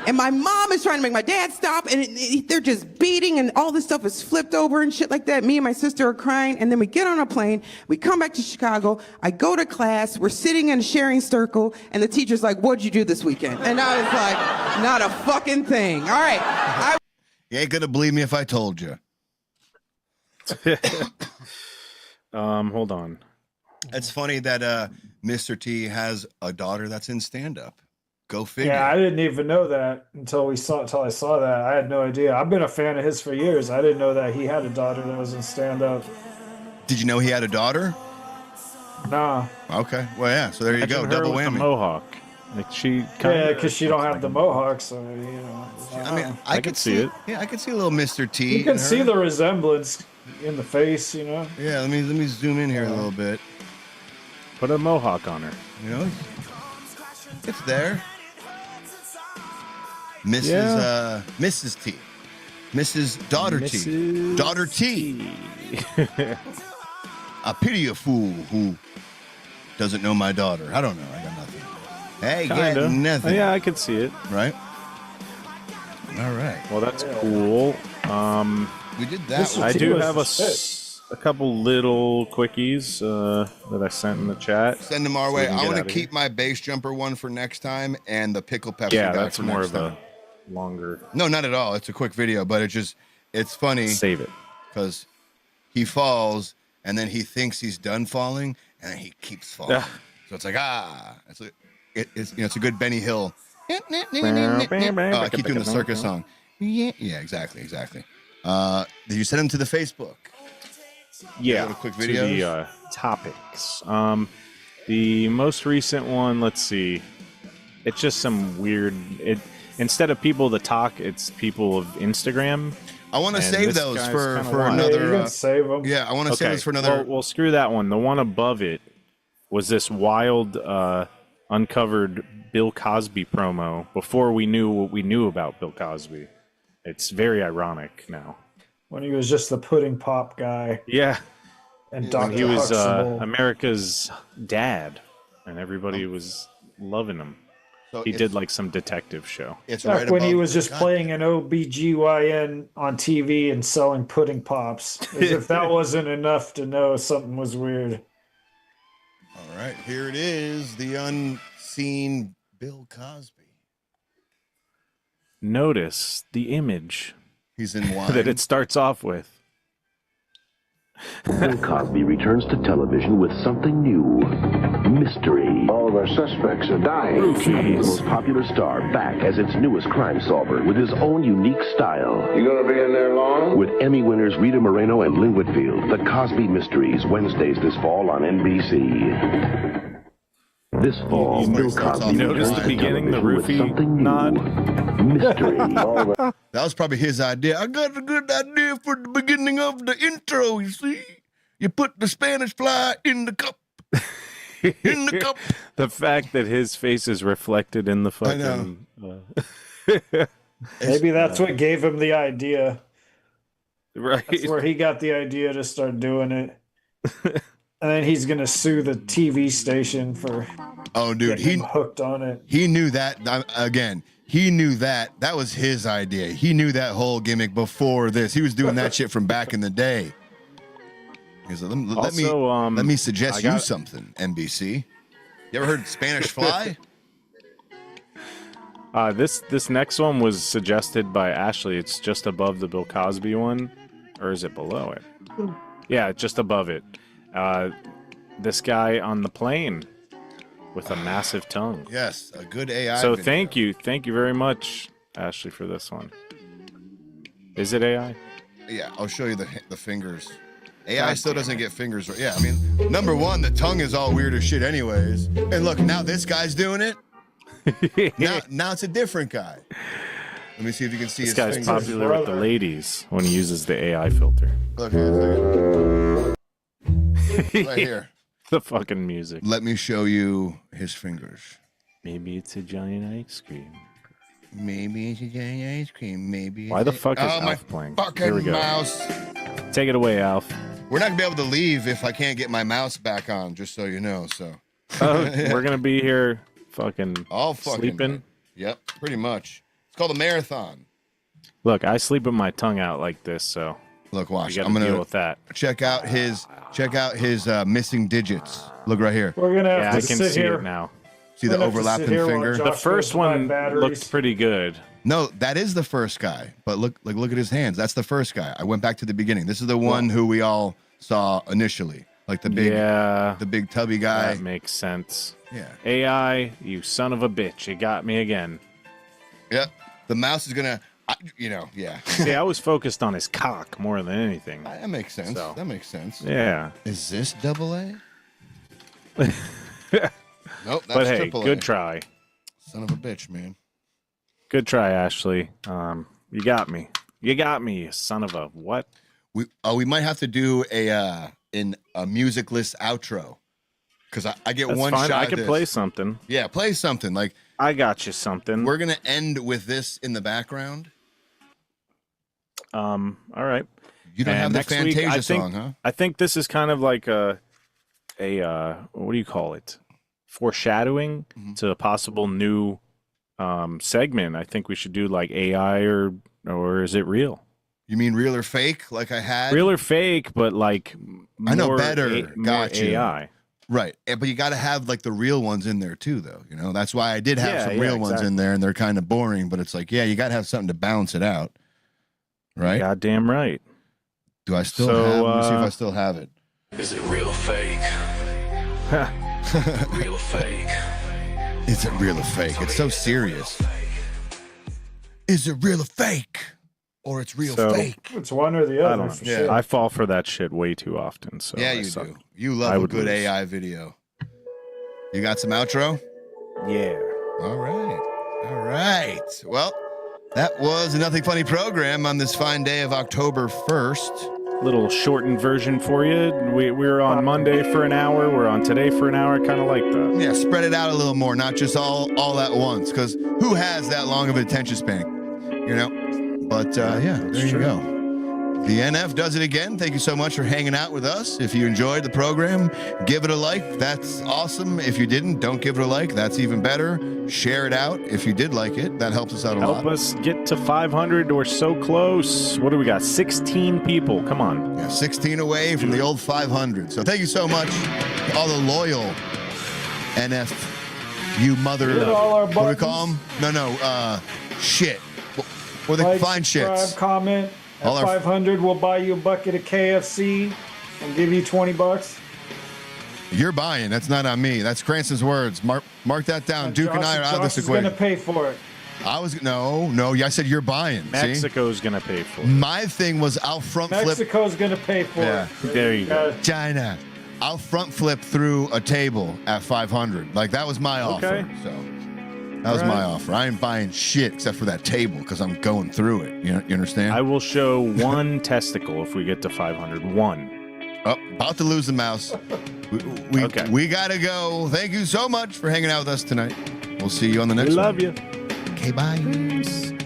and my mom is trying to make my dad stop, and they're just beating, and all this stuff is flipped over and shit like that. Me and my sister are crying, and then we get on a plane. We come back to Chicago. I go to class. We're sitting in a sharing circle, and the teacher's like, what'd you do this weekend? And I was like, not a fucking thing. All right. You ain't gonna believe me if I told you. Hold on. It's funny that Mr. T has a daughter that's in stand-up. Go figure. Yeah, I didn't even know that until I saw that. I had no idea. I've been a fan of his for years. I didn't know that he had a daughter that was in stand-up. Did you know he had a daughter? Nah. Okay. Well, yeah. So there you go. Double with the whammy. mohawk. Like she. Yeah, because she don't have the mohawk, so you know. I mean, I could see it. Yeah, I could see a little Mr. T. You can see the resemblance in the face, you know. Yeah, let me zoom in here a little bit. Put a mohawk on her. You know, it's there. Mrs. T. Mrs. Daughter T. Daughter T. I pity a fool who doesn't know my daughter. I don't know. I got nothing. Hey, got nothing. Yeah, I can see it. Right? All right. Well, that's cool. We did that one. I do have a couple little quickies that I sent in the chat. Send them our way. I want to keep my base jumper one for next time and the pickle Pepsi Yeah, guy that's for more next of time. a longer. No, not at all. It's a quick video, but it's funny. Save it. Because he falls and then he thinks he's done falling and then he keeps falling. So it's like, it's a good Benny Hill. I keep doing the circus song. Yeah, exactly. Did you send him to the Facebook? Yeah, quick to videos? the topics. The most recent one, let's see. It's just some weird. Instead of people to talk, it's people of Instagram. I want to save those for another. Yeah, you can save them. Yeah, I want to save those for another. Well, screw that one. The one above it was this wild, uncovered Bill Cosby promo before we knew what we knew about Bill Cosby. It's very ironic now. When he was just the pudding pop guy. Yeah. And Dr. He was Huxtable. America's dad, and everybody was loving him. So he did like some detective show. It's Back when he was just playing an OBGYN on TV and selling pudding pops. As if that wasn't enough to know something was weird. All right, here it is, the unseen Bill Cosby. Notice the image. He's in wine. That it starts off with. Bill Cosby returns to television with something new. Mystery. All of our suspects are dying. The most popular star back as its newest crime solver with his own unique style. You gonna be in there long? With Emmy winners Rita Moreno and Lynn Whitfield, The Cosby Mysteries, Wednesdays this fall on NBC. This fall, Bill Cosby Notice the beginning, the roofie nod. Mystery. That was probably his idea. I got a good idea for the beginning of the intro, you see? You put the Spanish fly in the cup. In the cup. The fact that his face is reflected in the fucking... Maybe that's what gave him the idea. Right. That's where he got the idea to start doing it. And then he's going to sue the TV station for getting him hooked on it. He knew that, again, he knew that. That was his idea. He knew that whole gimmick before this. He was doing that shit from back in the day. He's like, let me suggest you something, NBC. You ever heard Spanish Fly? This next one was suggested by Ashley. It's just above the Bill Cosby one. Or is it below it? Yeah, just above it. This guy on the plane with a massive tongue. Yes, a good AI So video. thank you very much, Ashley, for this one. Is it AI? Yeah, I'll show you the fingers. AI still doesn't get fingers right. Yeah, I mean, number one, the tongue is all weird as shit anyways. And look, now this guy's doing it. now it's a different guy. Let me see if you can see This his guy's fingers. popular with the ladies when he uses the AI filter. Look here. Right here. The fucking music. Let me show you his fingers. Maybe it's a giant ice cream. Maybe it's a giant ice cream. Maybe. Why the fuck is my Alf playing? fucking Here we go. mouse. Take it away, Alf. We're not gonna be able to leave if I can't get my mouse back on. Just so you know. So. We're gonna be here, fucking sleeping. Yep, pretty much. It's called a marathon. Look, I sleep with my tongue out like this, so. Look, watch. I'm gonna deal with that. Check out his missing digits. Look right here. We're gonna have to I can sit see here. it now. See the overlapping finger? The first one looks pretty good. No, that is the first guy. But look at his hands. That's the first guy. I went back to the beginning. This is the one who we all saw initially, like the big tubby guy. That makes sense. Yeah. AI, you son of a bitch, you got me again. Yep. The mouse is gonna, yeah. See, I was focused on his cock more than anything. That makes sense. So. That makes sense. Yeah. Is this AA? Nope, that's but hey, AAA. good try. Son of a bitch, man. Good try, Ashley. You got me. You got me, you son of a what? We might have to do a musicless outro because I get That's one fine. shot. I at could this. play something. Yeah, play something. Like I got you something. We're gonna end with this in the background. All right. You don't have the next week, Fantasia I think, song, huh? I think this is kind of like a what do you call it? Foreshadowing to a possible new segment. I think we should do like AI or is it real? You mean real or fake? Like I had real or fake, but like I know more better. Got you. AI. Right, but you got to have like the real ones in there too, though. You know, that's why I did have some real ones in there, and they're kind of boring. But it's like, yeah, you got to have something to balance it out, right? Goddamn right. Do I still have? Let me see if I still have it. Is it real or fake? Real or fake? Is it real or fake? It's so serious. Is it real or fake? Or it's real fake? It's one or the other. I don't know. For sure. I fall for that shit way too often. So yeah, I you suck. do. You love a good AI video. You got some outro? Yeah. All right. Well, that was a Nothing Funny program on this fine day of October 1st. Little shortened version for you. We're on Monday for an hour. We're on today for an hour. I kind of like that. Yeah, spread it out a little more, not just all at once. Because who has that long of an attention span? You know? But yeah, there you go. The NF does it again. Thank you so much for hanging out with us. If you enjoyed the program, give it a like. That's awesome. If you didn't, don't give it a like. That's even better. Share it out if you did like it. That helps us out a lot. Help us get to 500. We're so close. What do we got? 16 people. Come on. Yeah, 16 away from the old 500. So thank you so much to all the loyal NF. You mother. What do we call them? No. Shit. Well, they like, find shits. Subscribe, comment. At All our 500, we'll buy you a bucket of KFC and give you $20. You're buying. That's not on me. That's Cranston's words. Mark that down. Duke and I are out of this equation. Josh is going to pay for it. No. I said you're buying. Mexico's going to pay for it. My thing was I'll front flip. Mexico's going to pay for it. There you go. China. I'll front flip through a table at 500. Like that was my offer. So that was my offer. I ain't buying shit except for that table because I'm going through it. You understand? I will show one testicle if we get to 500. One. Oh, about to lose the mouse. We got to go. Thank you so much for hanging out with us tonight. We'll see you on the next one. We love you. Okay, bye.